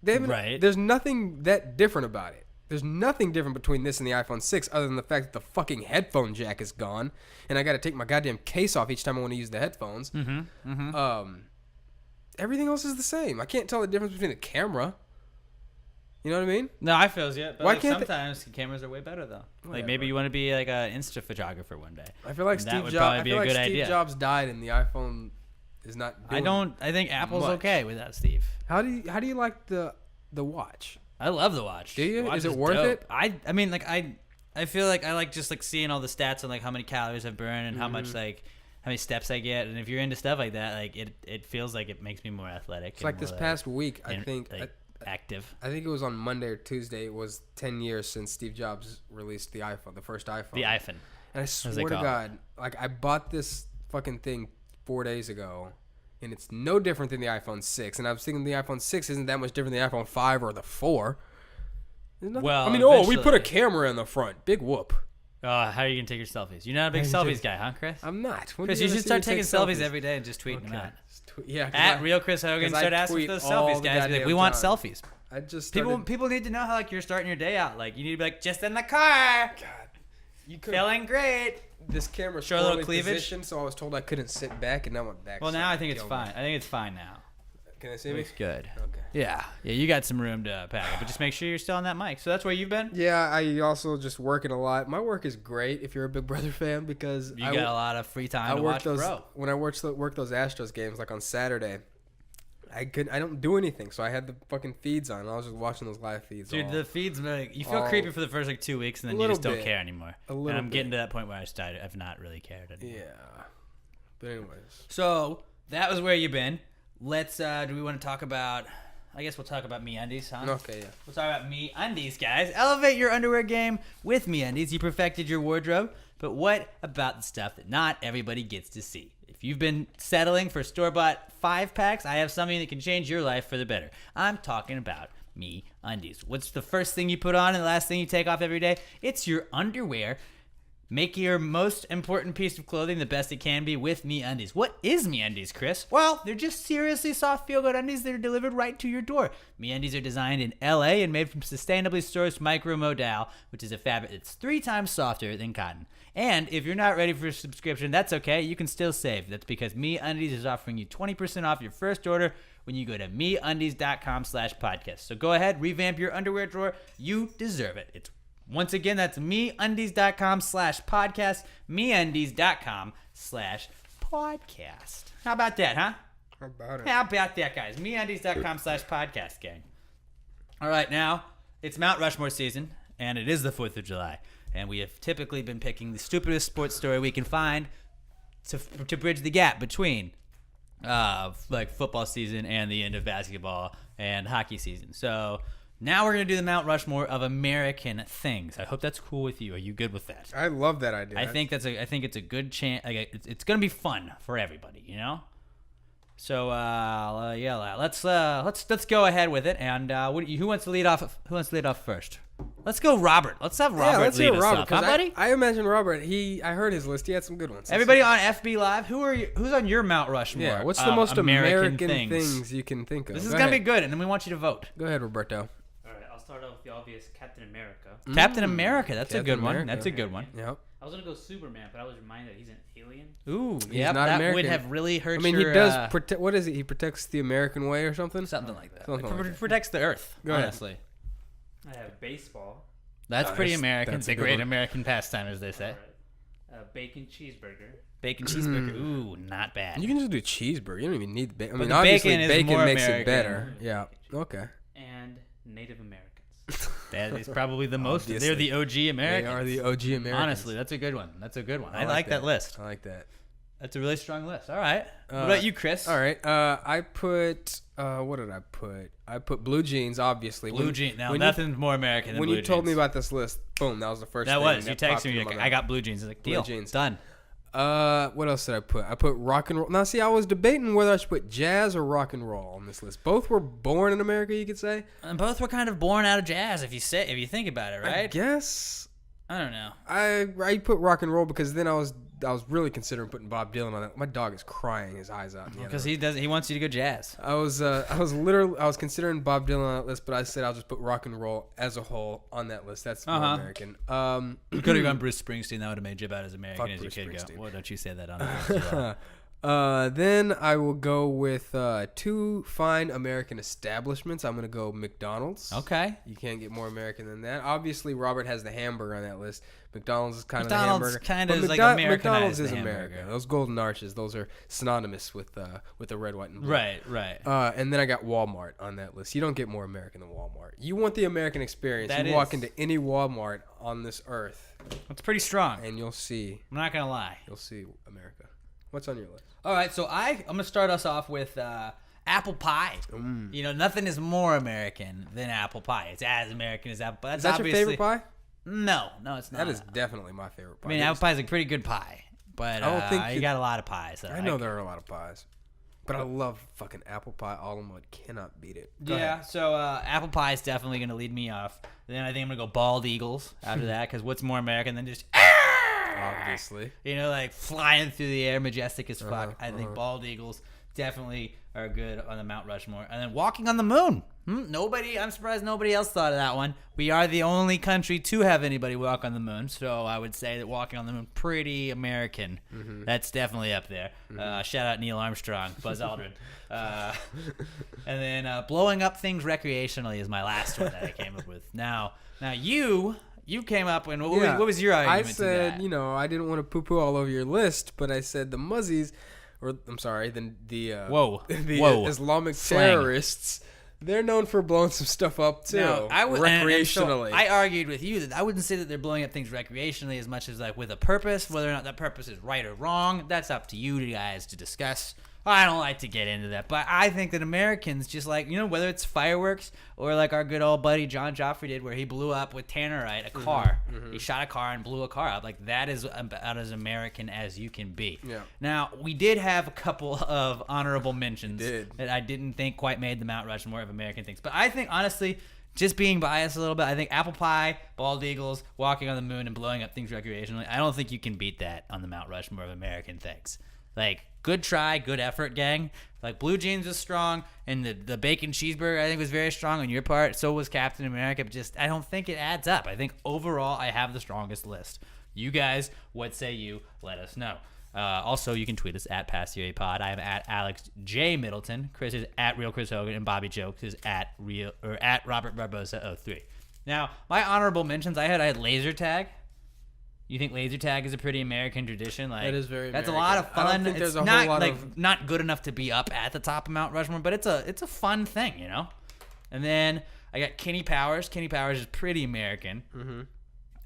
Speaker 2: Right.
Speaker 1: There's nothing that different about it. There's nothing different between this and the iPhone 6 other than the fact that the fucking headphone jack is gone, and I got to take my goddamn case off each time I want to use the headphones. Everything else is the same. I can't tell the difference between the camera. You know what I mean?
Speaker 2: No, I feel you. But
Speaker 1: Why
Speaker 2: like
Speaker 1: can't
Speaker 2: cameras are way better though.
Speaker 1: Whatever.
Speaker 2: Like maybe you want to be like an Insta photographer one day.
Speaker 1: I feel like Steve Jobs died and the iPhone is not doing
Speaker 2: I think Apple's
Speaker 1: much.
Speaker 2: okay without Steve.
Speaker 1: How do you like the watch?
Speaker 2: I love the watch.
Speaker 1: Do you?
Speaker 2: The watch
Speaker 1: is it worth
Speaker 2: dope.
Speaker 1: it?
Speaker 2: I mean like I feel like I like just like seeing all the stats on like how many calories I've burned and how much like how many steps I get, and if you're into stuff like that, like it feels like it makes me more athletic.
Speaker 1: It's like this past week, I think
Speaker 2: active.
Speaker 1: I think it was on Monday or Tuesday. It was 10 years since Steve Jobs released the iPhone, the first iPhone.
Speaker 2: The iPhone.
Speaker 1: And I swear to God, like I bought this fucking thing 4 days ago, and it's no different than the iPhone 6. And I was thinking the iPhone 6 isn't that much different than the iPhone 5 or the 4.
Speaker 2: Well,
Speaker 1: I mean, we put a camera in the front. Big whoop.
Speaker 2: How are you going to take your selfies? You're not a big selfies guy, huh, Chris?
Speaker 1: I'm not.
Speaker 2: Chris, you should start taking selfies every day and just tweeting them out.
Speaker 1: Yeah.
Speaker 2: At Real Chris Hogan, start asking for those selfies, guys. Be like, we want selfies.
Speaker 1: I just
Speaker 2: people need to know how like you're starting your day out. Like you need to be like, just in the car.
Speaker 1: God, you
Speaker 2: feeling great.
Speaker 1: This camera's
Speaker 2: show a little cleavage.
Speaker 1: Position, so I was told I couldn't sit back, and now my back.
Speaker 2: Well, now I think it's fine. I think it's fine now.
Speaker 1: Can I see me?
Speaker 2: It's good.
Speaker 1: Okay.
Speaker 2: Yeah, you got some room to pack it, but just make sure you're still on that mic. So that's where you've been?
Speaker 1: Yeah, I also just working a lot. My work is great if you're a Big Brother fan because
Speaker 2: you got a lot of free time to watch Bro.
Speaker 1: When I work those Astros games, like on Saturday, I don't do anything, so I had the fucking feeds on. I was just watching those live feeds.
Speaker 2: Dude, the feeds, like, you feel creepy for the first like 2 weeks, and then you just don't care anymore. And I'm getting to that point where I've not really cared anymore.
Speaker 1: Yeah. But anyways.
Speaker 2: So that was where you've been. Let's, do we want to talk about, I guess we'll talk about MeUndies, huh?
Speaker 1: Okay, yeah.
Speaker 2: We'll talk about MeUndies, guys. Elevate your underwear game with MeUndies. You perfected your wardrobe, but what about the stuff that not everybody gets to see? If you've been settling for store-bought 5-packs, I have something that can change your life for the better. I'm talking about MeUndies. What's the first thing you put on and the last thing you take off every day? It's your underwear. Make your most important piece of clothing the best it can be with MeUndies. What is MeUndies, Chris? Well, they're just seriously soft, feel-good undies that are delivered right to your door. MeUndies are designed in LA and made from sustainably sourced micromodal, which is a fabric that's 3 times softer than cotton. And if you're not ready for a subscription, that's okay. You can still save. That's because MeUndies is offering you 20% off your first order when you go to MeUndies.com/podcast. So go ahead, revamp your underwear drawer. You deserve it. Once again, that's MeUndies.com/podcast, MeUndies.com/podcast. How about that, huh?
Speaker 1: How about it?
Speaker 2: How about that, guys? MeUndies.com/podcast, gang. All right, now it's Mount Rushmore season, and it is the 4th of July. And we have typically been picking the stupidest sports story we can find to bridge the gap between like football season and the end of basketball and hockey season. So now we're going to do the Mount Rushmore of American things. I hope that's cool with you. Are you good with that?
Speaker 1: I love that idea.
Speaker 2: I think it's a good chance. It's going to be fun for everybody, you know? So let's go ahead with it. And who wants to lead off? Who wants to lead off first? Let's go, Robert. Let's have Robert lead us off, huh, buddy?
Speaker 1: I imagine Robert. I heard his list. He had some good ones.
Speaker 2: Everybody on FB Live, who's on your Mount Rushmore?
Speaker 1: Yeah, what's the most American things you can think of?
Speaker 2: This is gonna be good, and then we want you to vote.
Speaker 1: Go ahead, Roberto.
Speaker 4: All right, I'll start off with the obvious Captain America.
Speaker 2: Captain America. That's a good one. That's a good one.
Speaker 1: Yep.
Speaker 4: I was gonna go Superman, but I was reminded that he's an alien.
Speaker 2: Ooh,
Speaker 1: yeah,
Speaker 2: that
Speaker 1: American.
Speaker 2: would have really hurt.
Speaker 1: I mean, he does protect. What is it? He protects the American way or something.
Speaker 2: Something like that.
Speaker 1: Protects
Speaker 2: the Earth. Honestly,
Speaker 4: I have baseball.
Speaker 2: That's pretty American. It's a great American pastime, as they say.
Speaker 4: Right. Bacon cheeseburger.
Speaker 2: Bacon cheeseburger. Ooh, not bad.
Speaker 1: You can just do cheeseburger. You don't even need the bacon. I mean,
Speaker 2: the
Speaker 1: obviously,
Speaker 2: bacon
Speaker 1: makes
Speaker 2: American.
Speaker 1: It better. Yeah. Okay.
Speaker 4: And Native Americans.
Speaker 2: That is probably the most. They're the OG Americans.
Speaker 1: They are the OG Americans.
Speaker 2: Honestly, that's a good one. I like that list.
Speaker 1: I like that.
Speaker 2: That's a really strong list. All right. What about you, Chris?
Speaker 1: All right. I put. What did I put? I put blue jeans, obviously.
Speaker 2: Blue jeans. Now, nothing's more American than blue jeans.
Speaker 1: When you told me about this list, boom, that was the first thing.
Speaker 2: You texted me. Like, I got blue jeans. I was like, deal. Blue jeans. Done.
Speaker 1: What else did I put? I put rock and roll. Now, see, I was debating whether I should put jazz or rock and roll on this list. Both were born in America, you could say.
Speaker 2: And both were kind of born out of jazz, if you think about it, right?
Speaker 1: I guess.
Speaker 2: I don't know.
Speaker 1: I put rock and roll because then I was really considering putting Bob Dylan on that. My dog is crying his eyes out.
Speaker 2: Because he wants you to go jazz.
Speaker 1: I was considering Bob Dylan on that list, but I said I'll just put rock and roll as a whole on that list. That's more American.
Speaker 2: You could have gone Bruce Springsteen. That would have made you about as American as you could go. Well, don't you say that on the list.
Speaker 1: Then I will go with two fine American establishments. I'm going to go McDonald's.
Speaker 2: Okay.
Speaker 1: You can't get more American than that. Obviously, Robert has the hamburger on that list. McDonald's is kind of the hamburger.
Speaker 2: Kind of like Americanized
Speaker 1: McDonald's is
Speaker 2: hamburger.
Speaker 1: America. Those golden arches, those are synonymous with the red, white, and blue.
Speaker 2: Right.
Speaker 1: And then I got Walmart on that list. You don't get more American than Walmart. You want the American experience.
Speaker 2: You
Speaker 1: walk into any Walmart on this earth.
Speaker 2: That's pretty strong.
Speaker 1: And you'll see.
Speaker 2: I'm not going to lie.
Speaker 1: You'll see America. What's on your list?
Speaker 2: All right, so I'm going to start us off with apple pie. You know, nothing is more American than apple pie. It's as American as apple pie.
Speaker 1: Is that your favorite pie?
Speaker 2: No, it's not.
Speaker 1: That is definitely my favorite pie.
Speaker 2: I mean, apple pie is a pretty good pie, but I don't think you got a lot of pies.
Speaker 1: I know there are a lot of pies, but I love fucking apple pie. All in one, cannot beat it.
Speaker 2: Go ahead. So apple pie is definitely going to lead me off. Then I think I'm going to go bald eagles after that, because what's more American than just...
Speaker 1: Obviously.
Speaker 2: You know, like flying through the air, majestic as fuck. I think bald eagles definitely are good on the Mount Rushmore. And then walking on the moon. I'm surprised nobody else thought of that one. We are the only country to have anybody walk on the moon. So I would say that walking on the moon, pretty American. That's definitely up there. Shout out Neil Armstrong, Buzz Aldrin. And then blowing up things recreationally is my last one that I came up with. Now you came up and what was your argument
Speaker 1: I said,
Speaker 2: to that?
Speaker 1: You know, I didn't want to poo-poo all over your list, but I said the Muzzies, or I'm sorry, the Islamic terrorists, they're known for blowing some stuff up too, recreationally.
Speaker 2: So I argued with you that I wouldn't say that they're blowing up things recreationally as much as like with a purpose. Whether or not that purpose is right or wrong, that's up to you guys to discuss. I don't like to get into that, but I think that Americans just like, you know, whether it's fireworks or like our good old buddy John Joffrey did where he blew up with Tannerite a car. He shot a car and blew a car up. Like that is about as American as you can be. Yeah. Now, we did have a couple of honorable mentions that I didn't think quite made the Mount Rushmore of American things. But I think, honestly, just being biased a little bit, I think apple pie, bald eagles, walking on the moon, and blowing up things recreationally, I don't think you can beat that on the Mount Rushmore of American things. Like, good try, good effort, gang. Like, blue jeans was strong, and the bacon cheeseburger, I think, was very strong on your part. So was Captain America, but just, I don't think it adds up. I think, overall, I have the strongest list. You guys, what say you? Let us know. Also, you can tweet us at PastTheoryPod. I am at Alex J. Middleton. Chris is at Real Chris Hogan, and Bobby Jokes is at Robert Barbosa 03. Now, my honorable mentions, I had laser tag. You think laser tag is a pretty American tradition? Like,
Speaker 1: that is very
Speaker 2: That's
Speaker 1: American.
Speaker 2: A lot of fun.
Speaker 1: I don't think there's a
Speaker 2: not
Speaker 1: whole lot
Speaker 2: like not good enough to be up at the top of Mount Rushmore, but it's a fun thing, you know. And then I got Kenny Powers. Kenny Powers is pretty American.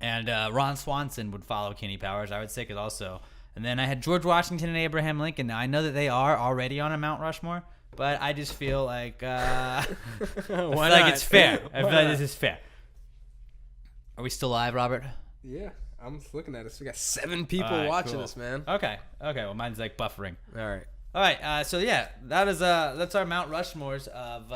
Speaker 2: And Ron Swanson would follow Kenny Powers, I would say, because also. And then I had George Washington and Abraham Lincoln. Now I know that they are already on a Mount Rushmore, but I just feel like I feel like it's fair. I feel like this is fair. Are we still live, Robert?
Speaker 1: Yeah. I'm just looking at us. We got 7 people watching us, man.
Speaker 2: Okay. Well, mine's like buffering.
Speaker 1: All right.
Speaker 2: So yeah, that's our Mount Rushmores of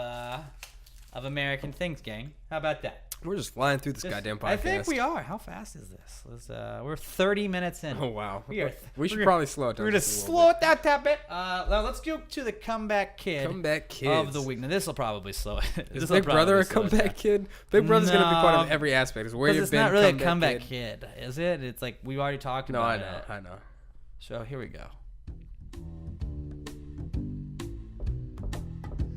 Speaker 2: of American things, gang. How about that?
Speaker 1: We're just flying through this goddamn podcast.
Speaker 2: I think we are. How fast is this? We're 30 minutes in.
Speaker 1: Oh, wow.
Speaker 2: We
Speaker 1: should probably slow it down.
Speaker 2: We're going to slow it down a bit. Now let's go to the comeback kid.
Speaker 1: Comeback kids.
Speaker 2: Of the week. Now, this will probably slow it.
Speaker 1: Is Big Brother a comeback kid? Big Brother's going to be part of every aspect. It's where you've been.
Speaker 2: It's not really a comeback kid, is it? It's like we already talked about it.
Speaker 1: No, I know.
Speaker 2: So here we go.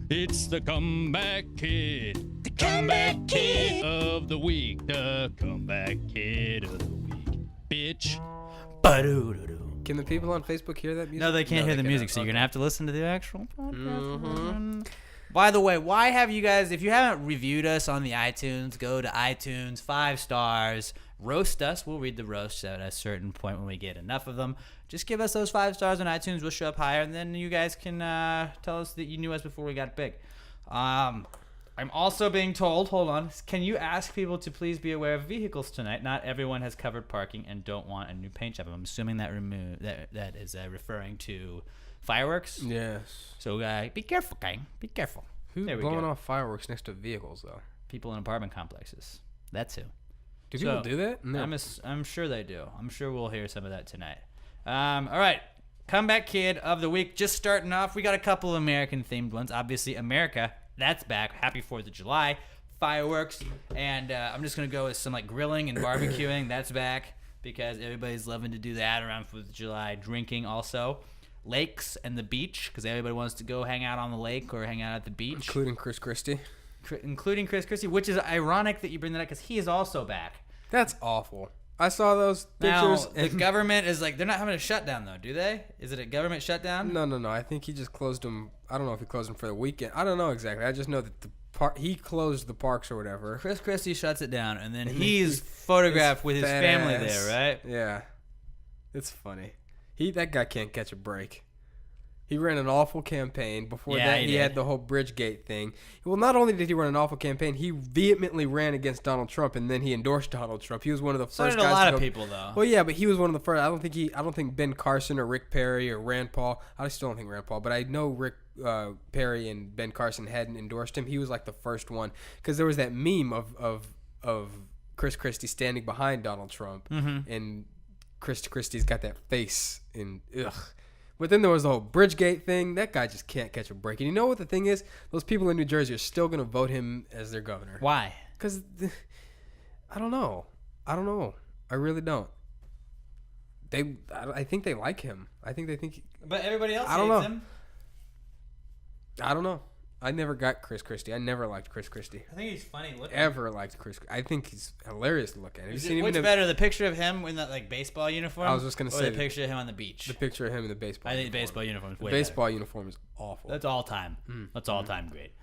Speaker 5: It's the comeback kid. The comeback kid of the week. The comeback kid of the week. Bitch.
Speaker 1: Can the people on Facebook hear that music?
Speaker 2: No, they can't hear the music, so you're going to have to listen to the actual podcast. By the way, why have you guys, if you haven't reviewed us on the iTunes, go to iTunes, 5 stars, roast us. We'll read the roasts at a certain point when we get enough of them. Just give us those 5 stars on iTunes. We'll show up higher, and then you guys can tell us that you knew us before we got big. I'm also being told, hold on, can you ask people to please be aware of vehicles tonight? Not everyone has covered parking and don't want a new paint job. I'm assuming that that is referring to fireworks.
Speaker 1: Yes.
Speaker 2: So be careful, gang. Be careful.
Speaker 1: Who's blowing off fireworks next to vehicles, though?
Speaker 2: People in apartment complexes. That's who.
Speaker 1: Do people do that?
Speaker 2: No. I'm sure they do. I'm sure we'll hear some of that tonight. All right. Comeback kid of the week. Just starting off, we got a couple American-themed ones. Obviously, America, that's back. Happy 4th of July. Fireworks. And I'm just going to go with some like grilling and barbecuing. That's back because everybody's loving to do that around 4th of July. Drinking also. Lakes and the beach because everybody wants to go hang out on the lake or hang out at the beach.
Speaker 1: Including Chris Christie.
Speaker 2: Which is ironic that you bring that up because he is also back.
Speaker 1: That's awful. I saw those pictures.
Speaker 2: Now, the government is like, they're not having a shutdown, though, do they? Is it a government shutdown?
Speaker 1: No. I think he just closed them. I don't know if he closed them for the weekend. I don't know exactly. I just know that he closed the parks or whatever.
Speaker 2: Chris Christie shuts it down, and then he's photographed with his family there, right?
Speaker 1: Yeah. It's funny. That guy can't catch a break. He ran an awful campaign. Before that, he had the whole Bridgegate thing. Well, not only did he run an awful campaign, he vehemently ran against Donald Trump, and then he endorsed Donald Trump. He was one of the first guys.
Speaker 2: A lot of people, though.
Speaker 1: Well, yeah, but he was one of the first. I don't think Ben Carson or Rick Perry or Rand Paul. I still don't think Rand Paul, but I know Rick Perry and Ben Carson hadn't endorsed him. He was like the first one because there was that meme of Chris Christie standing behind Donald Trump, and Chris Christie's got that face and ugh. But then there was the whole Bridgegate thing. That guy just can't catch a break. And you know what the thing is? Those people in New Jersey are still going to vote him as their governor.
Speaker 2: Why?
Speaker 1: Because I don't know. I really don't. I think they like him. I think they think.
Speaker 2: But everybody else hates him.
Speaker 1: I don't know. I never got Chris Christie. I never liked Chris Christie.
Speaker 2: I think he's funny looking.
Speaker 1: Ever liked Chris? I think he's hilarious to look at.
Speaker 2: What's better, the picture of him in that like baseball uniform?
Speaker 1: I was just gonna say
Speaker 2: the picture of him on the beach.
Speaker 1: The picture of him in the baseball.
Speaker 2: I think the baseball uniform is way
Speaker 1: baseball
Speaker 2: better.
Speaker 1: Uniform is awful.
Speaker 2: That's all time. That's all time great.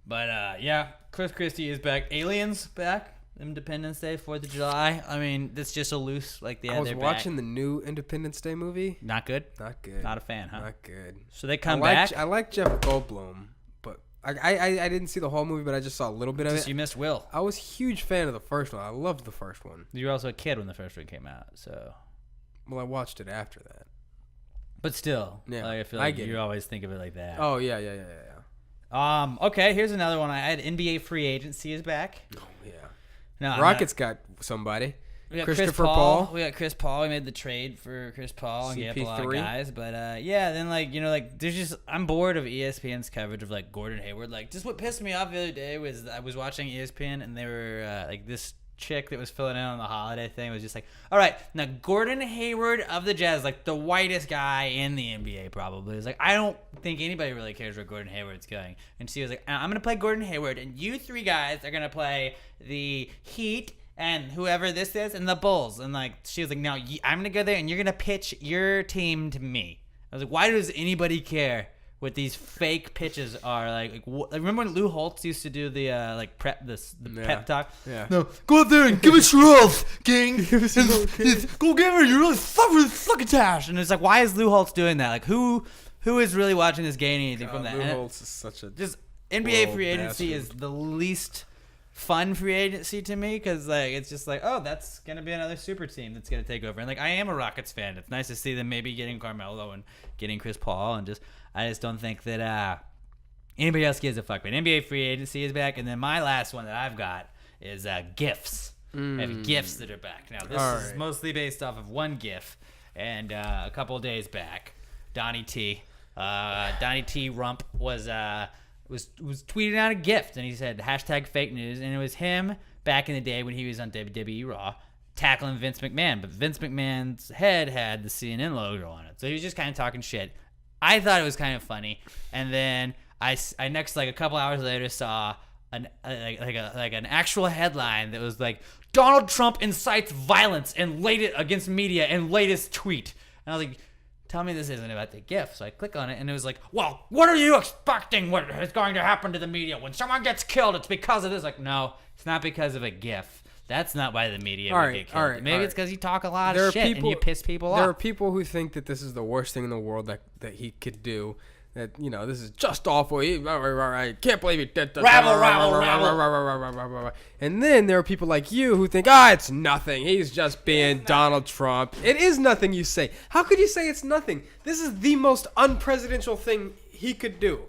Speaker 2: But yeah, Chris Christie is back. Aliens back. Independence Day, 4th of July. I mean, that's just a loose like the.
Speaker 1: I was watching the new Independence Day movie.
Speaker 2: Not good.
Speaker 1: Not good.
Speaker 2: Not a fan, huh?
Speaker 1: Not good.
Speaker 2: So they come back.
Speaker 1: I like Jeff Goldblum. I didn't see the whole movie, but I just saw a little bit of it.
Speaker 2: You missed Will.
Speaker 1: I was a huge fan of the first one. I loved the first one.
Speaker 2: You were also a kid when the first one came out, so.
Speaker 1: Well, I watched it after that.
Speaker 2: But still,
Speaker 1: yeah,
Speaker 2: like, I feel like you always think of it like that.
Speaker 1: Oh yeah.
Speaker 2: Okay, here's another one. I had NBA free agency is back.
Speaker 1: Oh yeah.
Speaker 2: No,
Speaker 1: Rockets got somebody.
Speaker 2: We got Christopher Paul. We got Chris Paul. We made the trade for Chris Paul and gave up a lot of guys. But yeah, then there's just I'm bored of ESPN's coverage of like Gordon Hayward. Like just what pissed me off the other day was I was watching ESPN and they were like this chick that was filling in on the holiday thing was just like, all right, now Gordon Hayward of the Jazz, like the whitest guy in the NBA probably. Is like, I don't think anybody really cares where Gordon Hayward's going. And she was like, I'm going to play Gordon Hayward and you 3 guys are going to play the Heat and whoever this is, and the Bulls. And, like, she was like, no, I'm going to go there, and you're going to pitch your team to me. I was like, why does anybody care what these fake pitches are? Like remember when Lou Holtz used to do the, pep talk?
Speaker 1: Yeah.
Speaker 2: No, go out there and give us your health, gang. Go give her your succotash. And it's like, why is Lou Holtz doing that? Like, who is really watching this gain anything from that?
Speaker 1: Lou Holtz is such a
Speaker 2: just NBA free agency is the least fun free agency to me because like it's just like, oh, that's gonna be another super team that's gonna take over. And like I am a Rockets fan. It's nice to see them maybe getting Carmelo and getting Chris Paul, and I just don't think that Anybody else gives a fuck. But NBA free agency is back. And then my last one that I've got is GIFs. I have GIFs that are back. Now, this is mostly based off of one GIF. And a couple of days back, Donnie T Rump was tweeting out a gift, and he said #fake news, and it was him back in the day when he was on WWE Raw tackling Vince McMahon, but Vince McMahon's head had the CNN logo on it, so he was just kind of talking shit. I thought it was kind of funny, and then I next, like a couple hours later, saw an actual headline that was like, Donald Trump incites violence and against media and latest tweet, and I was like, tell me this isn't about the GIF. So I click on it, and it was like, well, what are you expecting what is going to happen to the media? When someone gets killed, it's because of this. Like, no, it's not because of a GIF. That's not why the media would get killed. Maybe it's because you talk a lot of shit and you piss people off.
Speaker 1: There are people who think that this is the worst thing in the world that he could do. That, this is just awful. I can't believe he did that. Rabble. And then there are people like you who think, it's nothing. He's just being Donald Trump. It is nothing, you say. How could you say it's nothing? This is the most unpresidential thing he could do.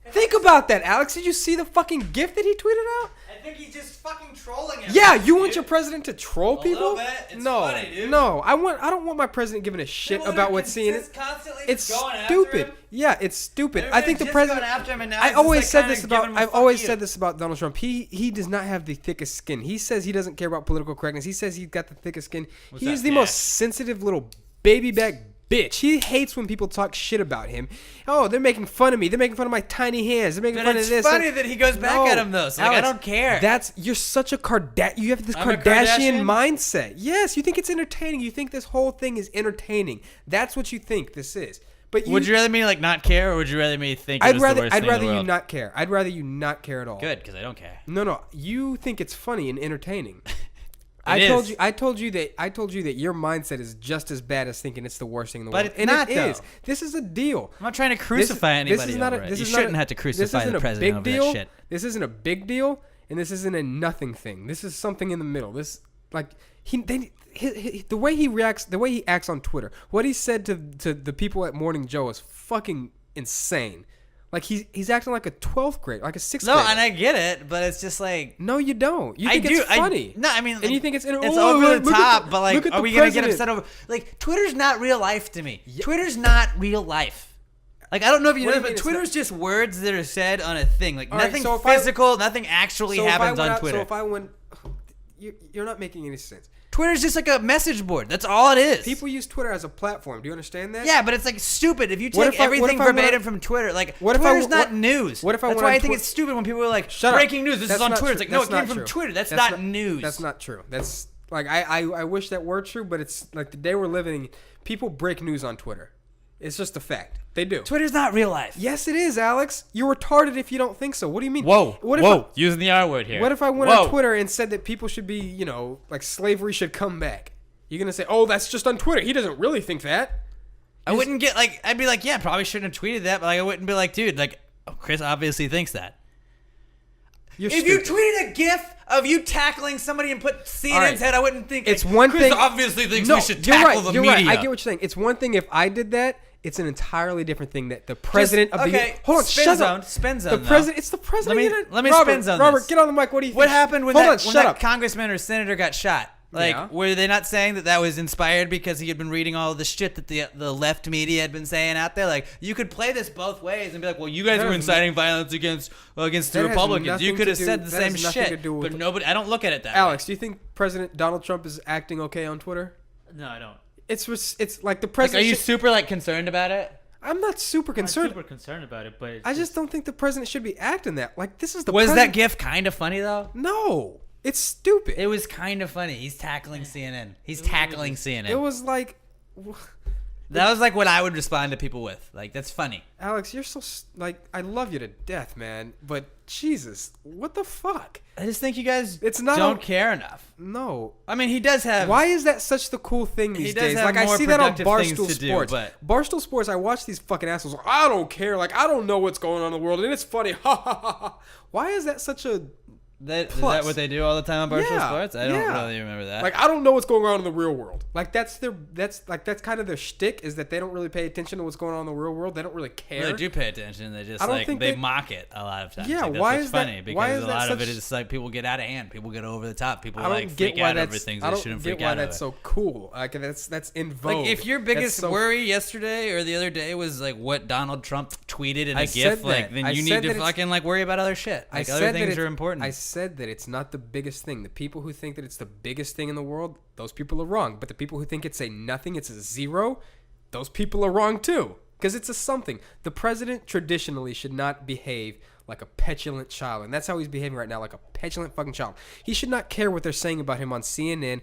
Speaker 1: Think about that, Alex. Did you see the fucking gift that he tweeted out?
Speaker 2: I think he's just fucking trolling him.
Speaker 1: Yeah, you want your president to troll people?
Speaker 2: A little bit. It's funny, dude.
Speaker 1: No, I don't want my president giving a shit about what's seeing it. It's stupid. Yeah, it's stupid. I think the president. I've always said this about Donald Trump. He does not have the thickest skin. He says he doesn't care about political correctness. He says he's got the thickest skin. He's the most sensitive little baby back bitch. He hates when people talk shit about him. Oh, they're making fun of me. They're making fun of my tiny hands. They're making fun of this.
Speaker 2: It's funny that he goes back at him though. So Alex, I don't care.
Speaker 1: You're such a You have this Kardashian mindset. Yes, you think it's entertaining. You think this whole thing is entertaining. That's what you think this is. But
Speaker 2: would you rather me not care, or would you rather me think it was the worst thing in the world?
Speaker 1: I'd rather you not care. I'd rather you not care at all.
Speaker 2: Good, because I don't care.
Speaker 1: No. You think it's funny and entertaining. I told you that your mindset is just as bad as thinking it's the worst thing in the world.
Speaker 2: But it is.
Speaker 1: This is a deal.
Speaker 2: I'm not trying to crucify anybody. You shouldn't have to crucify the president over that shit.
Speaker 1: This isn't a big deal, and this isn't a nothing thing. This is something in the middle. The way he reacts, the way he acts on Twitter, what he said to the people at Morning Joe is fucking insane. Like he's acting like a 12th grade, like a 6th grader.
Speaker 2: No, and I get it, but it's just like,
Speaker 1: no, you don't. You think it's funny.
Speaker 2: And
Speaker 1: you think it's
Speaker 2: over the top. But like, are we gonna get upset over? Like, Twitter's not real life to me. Yeah. Twitter's not real life. Like, I don't know if you know, but Twitter's just words that are said on a thing. Like, nothing physical, nothing actually happens on Twitter.
Speaker 1: So if I went, you're not making any sense.
Speaker 2: Twitter's just like a message board. That's all it is.
Speaker 1: People use Twitter as a platform. Do you understand that?
Speaker 2: Yeah, but it's like stupid. If you take everything verbatim from Twitter, like, Twitter's not news. That's why I think it's stupid when people are like, breaking news, this is on Twitter. It's like, no, it came from Twitter. That's not news.
Speaker 1: That's not true. That's like, I wish that were true, but it's like the day we're living in, people break news on Twitter. It's just a fact. They do.
Speaker 2: Twitter's not real life.
Speaker 1: Yes, it is, Alex. You're retarded if you don't think so. What do you mean?
Speaker 2: Whoa. Using the R word here.
Speaker 1: What if I went on Twitter and said that people should be, like slavery should come back? You're going to say, oh, that's just on Twitter. He doesn't really think that.
Speaker 2: I wouldn't get like, I'd be like, yeah, probably shouldn't have tweeted that. But like, I wouldn't be like, dude, like, Chris obviously thinks that. If you tweeted a GIF of you tackling somebody and put CNN's head, I wouldn't think
Speaker 1: it's one
Speaker 2: Chris
Speaker 1: thing.
Speaker 2: Obviously thinks we should tackle the media.
Speaker 1: Right. I get what you're saying. It's one thing if I did that. It's an entirely different thing that the president of the
Speaker 2: hold on, shut up. Spin zone.
Speaker 1: The president. It's the president.
Speaker 2: Let me spin zone.
Speaker 1: Robert, get on the mic. What do you think?
Speaker 2: What happened when that congressman or senator got shot? Like, were they not saying that was inspired because he had been reading all of the shit that the left media had been saying out there? Like, you could play this both ways and be like, well, you guys were inciting violence against the Republicans. You could have said the same shit, but nobody. I don't look at it that way.
Speaker 1: Alex, do you think President Donald Trump is acting okay on Twitter?
Speaker 4: No, I don't.
Speaker 1: It's like the president.
Speaker 2: Like, are you super concerned about it?
Speaker 1: I'm not super concerned.
Speaker 4: I'm super concerned about it, but
Speaker 1: I just don't think the president should be acting that. Like, this is the
Speaker 2: Was that GIF kind of funny, though?
Speaker 1: No. It's stupid.
Speaker 2: It was kind of funny. He's tackling CNN. CNN.
Speaker 1: It was like...
Speaker 2: That was like what I would respond to people with. Like, that's funny.
Speaker 1: Alex, you're so... Like, I love you to death, man. But, Jesus, what the fuck?
Speaker 2: I just think you guys don't care enough.
Speaker 1: No.
Speaker 2: I mean, he does have...
Speaker 1: Why is that such the cool thing these days? Like, I see that on Barstool Sports. Barstool Sports, I watch these fucking assholes. Like, I don't care. Like, I don't know what's going on in the world, and it's funny. Ha, ha, ha, ha. Why is that such a
Speaker 2: Is that what they do all the time on Barstool Sports? I don't really remember that.
Speaker 1: Like, I don't know what's going on in the real world. Like, that's kind of their shtick, is that they don't really pay attention to what's going on in the real world. They don't really care.
Speaker 2: Well, they do pay attention. They just they mock it a lot of times.
Speaker 1: Yeah,
Speaker 2: like,
Speaker 1: why is
Speaker 2: funny?
Speaker 1: That,
Speaker 2: because
Speaker 1: why is
Speaker 2: a lot of it is like people get out of hand. People get over the top. People freak out over things they shouldn't freak out over.
Speaker 1: I don't get why that's so cool. Like, that's in vogue.
Speaker 2: Like, if your biggest worry yesterday or the other day was like what Donald Trump tweeted in a GIF, like, then you need to fucking like worry about other shit. Like, other things are important.
Speaker 1: I said that it's not the biggest thing. The people who think that it's the biggest thing in the world, those people are wrong. But the people who think it's a nothing, it's a zero, those people are wrong too. Because it's a something. The president traditionally should not behave like a petulant child. And that's how he's behaving right now, like a petulant fucking child. He should not care what they're saying about him on CNN.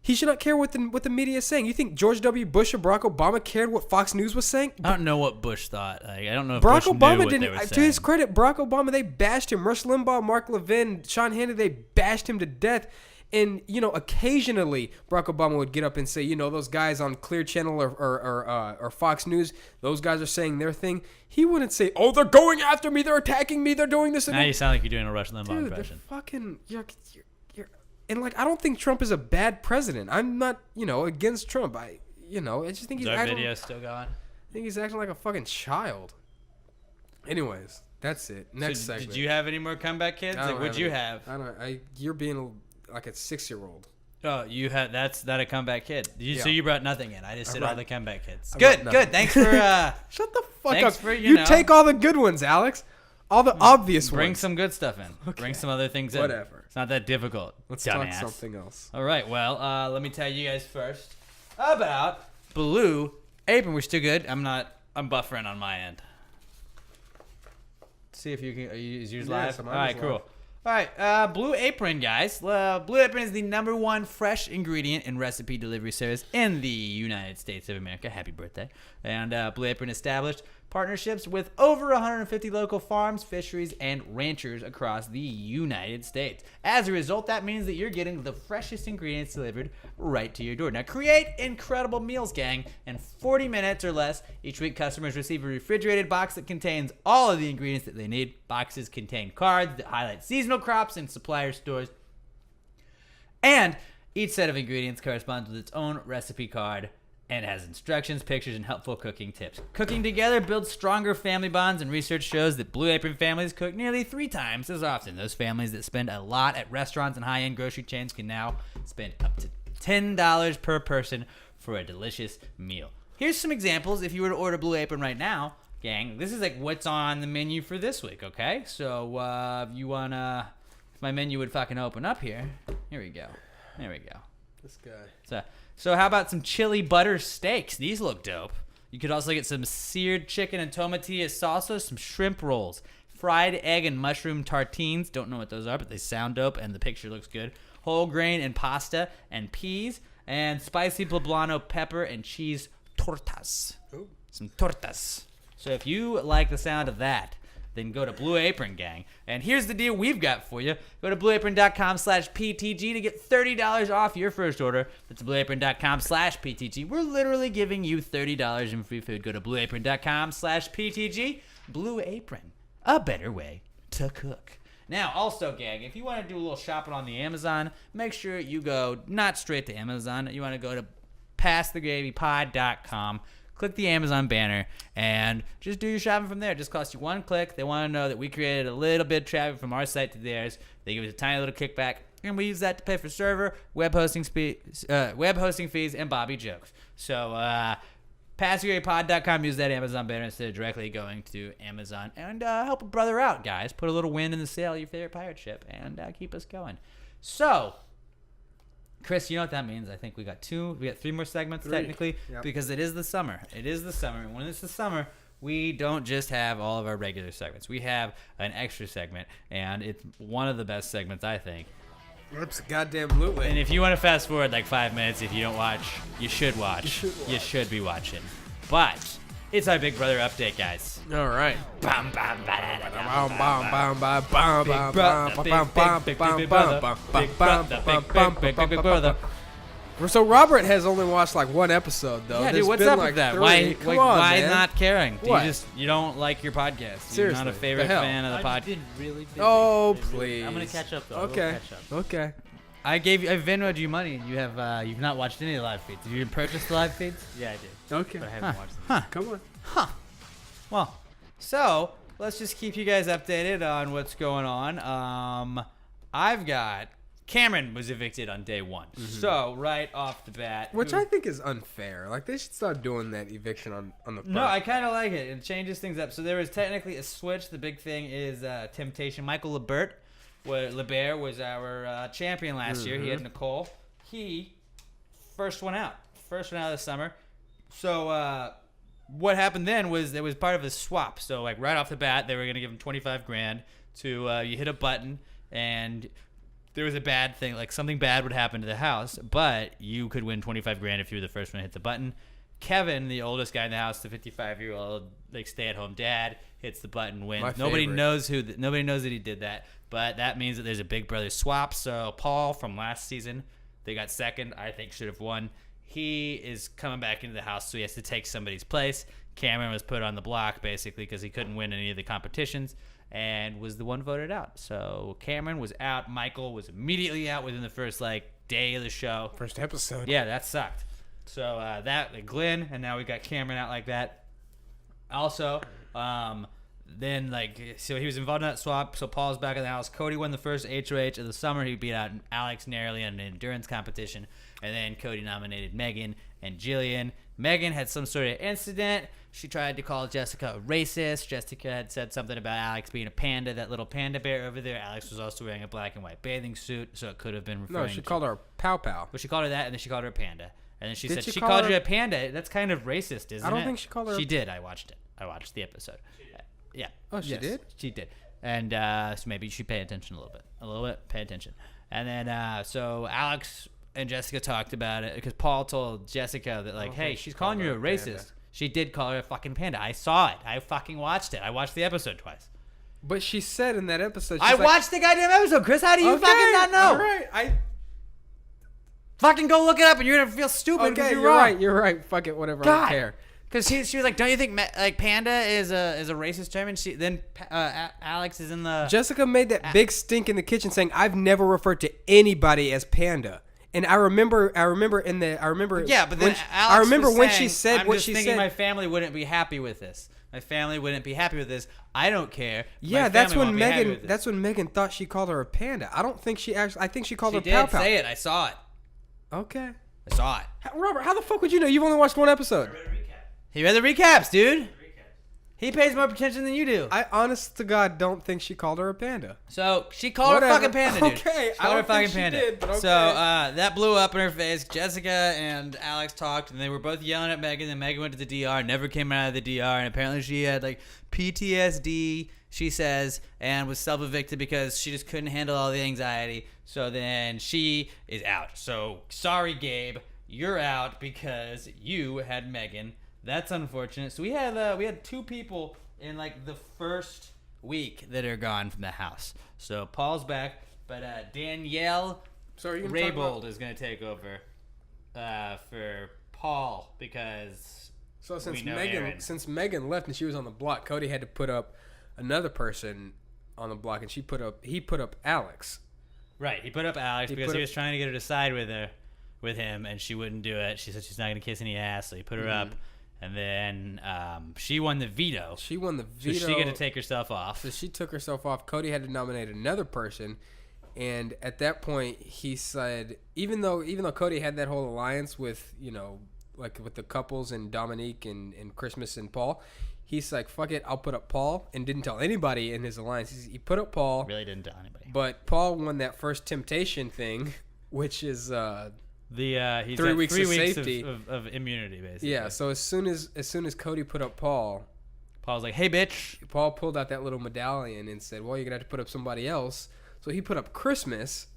Speaker 1: He should not care what the media is saying. You think George W. Bush or Barack Obama cared what Fox News was saying?
Speaker 2: I don't know what Bush thought. Like, I don't know if
Speaker 1: Barack
Speaker 2: Bush
Speaker 1: Obama
Speaker 2: knew what
Speaker 1: didn't.
Speaker 2: they were saying.
Speaker 1: To his credit, Barack Obama, they bashed him. Rush Limbaugh, Mark Levin, Sean Hannity, they bashed him to death. And, occasionally Barack Obama would get up and say, those guys on Clear Channel or Fox News, those guys are saying their thing. He wouldn't say, oh, they're going after me, they're attacking me, they're doing this.
Speaker 2: Now you sound like you're doing a Rush Limbaugh impression.
Speaker 1: They're fucking... And, I don't think Trump is a bad president. I'm not, against Trump. I just think he's acting...
Speaker 2: video still going?
Speaker 1: I think he's acting like a fucking child. Anyways, that's it. Next segment.
Speaker 2: Did you have any more comeback kids? Like, what'd you have?
Speaker 1: You're being like a 6-year-old.
Speaker 2: Oh, you had that's not a comeback kid. So you brought nothing in. I just did all the comeback kids.
Speaker 1: Good.
Speaker 2: Thanks for
Speaker 1: shut the fuck
Speaker 2: thanks
Speaker 1: up.
Speaker 2: For, you
Speaker 1: take all the good ones, Alex. All the obvious ones.
Speaker 2: Bring some good stuff in.
Speaker 1: Okay.
Speaker 2: Bring some other things in.
Speaker 1: Whatever.
Speaker 2: It's not that difficult.
Speaker 1: Let's
Speaker 2: dumbass.
Speaker 1: talk something else.
Speaker 2: All right. Well, let me tell you guys first about Blue Apron. We're still good. I'm buffering on my end. See if you can. Is yours live? All right. Cool. All right, Blue Apron, guys. Blue Apron is the #1 fresh ingredient and recipe delivery service in the United States of America. Happy birthday. And Blue Apron established partnerships with over 150 local farms, fisheries, and ranchers across the United States. As a result, that means that you're getting the freshest ingredients delivered right to your door. Now, create incredible meals, gang. In 40 minutes or less, each week customers receive a refrigerated box that contains all of the ingredients that they need. Boxes contain cards that highlight seasonal crops and supplier stores. And each set of ingredients corresponds with its own recipe card and has instructions, pictures, and helpful cooking tips. Cooking together builds stronger family bonds, and research shows that Blue Apron families cook nearly 3 times as often. Those families that spend a lot at restaurants and high-end grocery chains can now spend up to $10 per person for a delicious meal. Here's some examples if you were to order Blue Apron right now. Gang, this is like what's on the menu for this week, okay? So, if you wanna... If my menu would fucking open up here. Here we go. There we go.
Speaker 1: This guy.
Speaker 2: So how about some chili butter steaks? These look dope. You could also get some seared chicken and tomatillo salsa, some shrimp rolls, fried egg and mushroom tartines. Don't know what those are, but they sound dope, and the picture looks good. Whole grain and pasta and peas, and spicy poblano pepper and cheese tortas.
Speaker 1: Ooh.
Speaker 2: Some tortas. So if you like the sound of that, then go to Blue Apron, gang. And here's the deal we've got for you. Go to blueapron.com/PTG to get $30 off your first order. That's blueapron.com/PTG. We're literally giving you $30 in free food. Go to blueapron.com/PTG. Blue Apron, a better way to cook. Now, also, gang, if you want to do a little shopping on the Amazon, make sure you go not straight to Amazon. You want to go to passthegravypod.com. Click the Amazon banner and just do your shopping from there. It just costs you 1 click. They want to know that we created a little bit of traffic from our site to theirs. They give us a tiny little kickback, and we use that to pay for server, web hosting fees, and Bobby jokes. So, passthegravypod.com. Use that Amazon banner instead of directly going to Amazon, and help a brother out, guys. Put a little wind in the sail of your favorite pirate ship, and keep us going. So, Chris, you know what that means? I think we got 3 more segments technically, because it is the summer. It is the summer. And when it's the summer, we don't just have all of our regular segments. We have an extra segment, and it's one of the best segments, I think.
Speaker 1: Oops, goddamn absolutely.
Speaker 2: And if you want to fast forward like 5 minutes, if you don't watch, you should watch. You should be watching. But it's our Big Brother update, guys.
Speaker 1: All right.
Speaker 2: Big brother.
Speaker 1: So Robert has only watched like one episode though.
Speaker 2: Yeah,
Speaker 1: There's
Speaker 2: dude, what's
Speaker 1: been,
Speaker 2: up
Speaker 1: like,
Speaker 2: with that?
Speaker 1: 3.
Speaker 2: Why
Speaker 1: man.
Speaker 2: not caring?
Speaker 1: What?
Speaker 2: You don't like your podcast?
Speaker 1: Seriously,
Speaker 2: You're not a favorite
Speaker 1: the hell?
Speaker 2: fan of the
Speaker 4: I've
Speaker 2: podcast?
Speaker 4: been really busy.
Speaker 1: Oh,
Speaker 4: Really-
Speaker 1: please.
Speaker 4: I'm gonna catch up though.
Speaker 1: Okay.
Speaker 4: I will catch up.
Speaker 1: Okay.
Speaker 2: I Venmoed you money, and you've not watched any of the live feeds. Have you purchased the live feeds?
Speaker 4: Yeah, I did.
Speaker 1: Okay.
Speaker 4: But I haven't watched them.
Speaker 1: Come on.
Speaker 2: Well, so let's just keep you guys updated on what's going on. I've got Cameron was evicted on day 1, so right off the bat,
Speaker 1: Which I think is unfair. Like they should start doing that eviction on the front.
Speaker 2: No, I kind of like it. It changes things up. So there was technically a switch. The big thing is Temptation. Michael LeBert was our champion last year. He had Nicole. He first one out of the summer. So what happened then was there was part of a swap. So like right off the bat, they were gonna give him $25,000 to you hit a button and there was a bad thing, like something bad would happen to the house, but you could win $25,000 if you were the first one to hit the button. Kevin, the oldest guy in the house, the 55-year-old like stay-at-home dad, hits the button, wins. Nobody knows that he did that, but that means that there's a big brother swap. So Paul from last season, they got second. I think should have won. He is coming back into the house, so he has to take somebody's place. Cameron was put on the block basically because he couldn't win any of the competitions and was the one voted out. So Cameron was out. Michael was immediately out within the first day of the show.
Speaker 1: First episode.
Speaker 2: Yeah, that sucked. So Glenn, and now we got Cameron out like that. Also, then so he was involved in that swap. So Paul's back in the house. Cody won the first HOH of the summer. He beat out Alex narrowly in an endurance competition, and then Cody nominated Megan and Jillian. Megan had some sort of incident. She tried to call Jessica a racist. Jessica had said something about Alex being a panda, that little panda bear over there. Alex was also wearing a black and white bathing suit, so it could have been referring to...
Speaker 1: No, she called her Pow Pow.
Speaker 2: Well, she called her that, and then she called her a panda. And then she
Speaker 1: Did
Speaker 2: said,
Speaker 1: she
Speaker 2: she
Speaker 1: call
Speaker 2: called
Speaker 1: her-
Speaker 2: you a panda. That's kind of racist, isn't it?
Speaker 1: I don't think she called her...
Speaker 2: She did. I watched it. I watched the episode. Yeah.
Speaker 1: Oh, she did?
Speaker 2: She did. And so maybe you should pay attention a little bit. Pay attention. And then so Alex and Jessica talked about it because Paul told Jessica that hey, she's calling you a racist.
Speaker 1: Panda.
Speaker 2: She did call her a fucking panda. I saw it. I fucking watched it. I watched the episode twice.
Speaker 1: But she said in that episode...
Speaker 2: I watched the goddamn episode, Chris. How do you fucking not know?
Speaker 1: All right.
Speaker 2: Fucking go look it up and you're going to feel stupid because you're wrong.
Speaker 1: You're right. Fuck it, whatever.
Speaker 2: God.
Speaker 1: I don't care.
Speaker 2: Because she was like, don't you think panda is a racist term? And then Alex is in the...
Speaker 1: Jessica made that big stink in the kitchen saying, I've never referred to anybody as panda. And I remember.
Speaker 2: Yeah, but then
Speaker 1: I remember
Speaker 2: was
Speaker 1: when
Speaker 2: saying,
Speaker 1: she said
Speaker 2: I'm
Speaker 1: what
Speaker 2: just
Speaker 1: she
Speaker 2: thinking
Speaker 1: said.
Speaker 2: my family wouldn't be happy with this. My family wouldn't be happy with this. I don't care.
Speaker 1: Yeah,
Speaker 2: My
Speaker 1: that's
Speaker 2: family
Speaker 1: when
Speaker 2: won't be happy
Speaker 1: Megan.
Speaker 2: with this.
Speaker 1: That's when Megan thought she called her a panda. I don't think she actually. I think she called
Speaker 2: She
Speaker 1: her
Speaker 2: did
Speaker 1: Pow Pow.
Speaker 2: say it. I saw it.
Speaker 1: Okay.
Speaker 2: I saw it.
Speaker 1: Robert, how the fuck would you know? You've only watched one episode.
Speaker 2: He read the recaps, dude. He pays more attention than you do.
Speaker 1: I honest to God don't think she called her a panda.
Speaker 2: So she called her a fucking panda, dude.
Speaker 1: Okay,
Speaker 2: She called her a fucking
Speaker 1: she
Speaker 2: panda.
Speaker 1: did, but okay.
Speaker 2: So that blew up in her face. Jessica and Alex talked, and they were both yelling at Megan. And Megan went to the DR, never came out of the DR, and apparently she had PTSD. She says, and was self-evicted because she just couldn't handle all the anxiety. So then she is out. So sorry, Gabe, you're out because you had Megan. That's unfortunate. So we had 2 people in the first week that are gone from the house. So Paul's back, but Danielle Raybold is going to take over for Paul because
Speaker 1: since Megan left and she was on the block, Cody had to put up another person on the block, and he put up Alex.
Speaker 2: Right, he put up Alex because he was trying to get her to side with him, and she wouldn't do it. She said she's not going to kiss any ass, so he put her up. And then she won the veto.
Speaker 1: She won the veto.
Speaker 2: So she got to take herself off.
Speaker 1: So she took herself off. Cody had to nominate another person. And at that point, he said, even though Cody had that whole alliance with, with the couples and Dominique and Christmas and Paul, he's like, fuck it, I'll put up Paul. And didn't tell anybody in his alliance. He put up Paul.
Speaker 2: Really didn't tell anybody.
Speaker 1: But Paul won that first temptation thing, which is...
Speaker 2: he's
Speaker 1: 3
Speaker 2: got
Speaker 1: weeks
Speaker 2: 3
Speaker 1: of
Speaker 2: weeks
Speaker 1: safety.
Speaker 2: of immunity, basically.
Speaker 1: Yeah, so as soon as Cody put up Paul's
Speaker 2: like, hey, bitch.
Speaker 1: Paul pulled out that little medallion and said, well, you're going to have to put up somebody else. So he put up Christmas,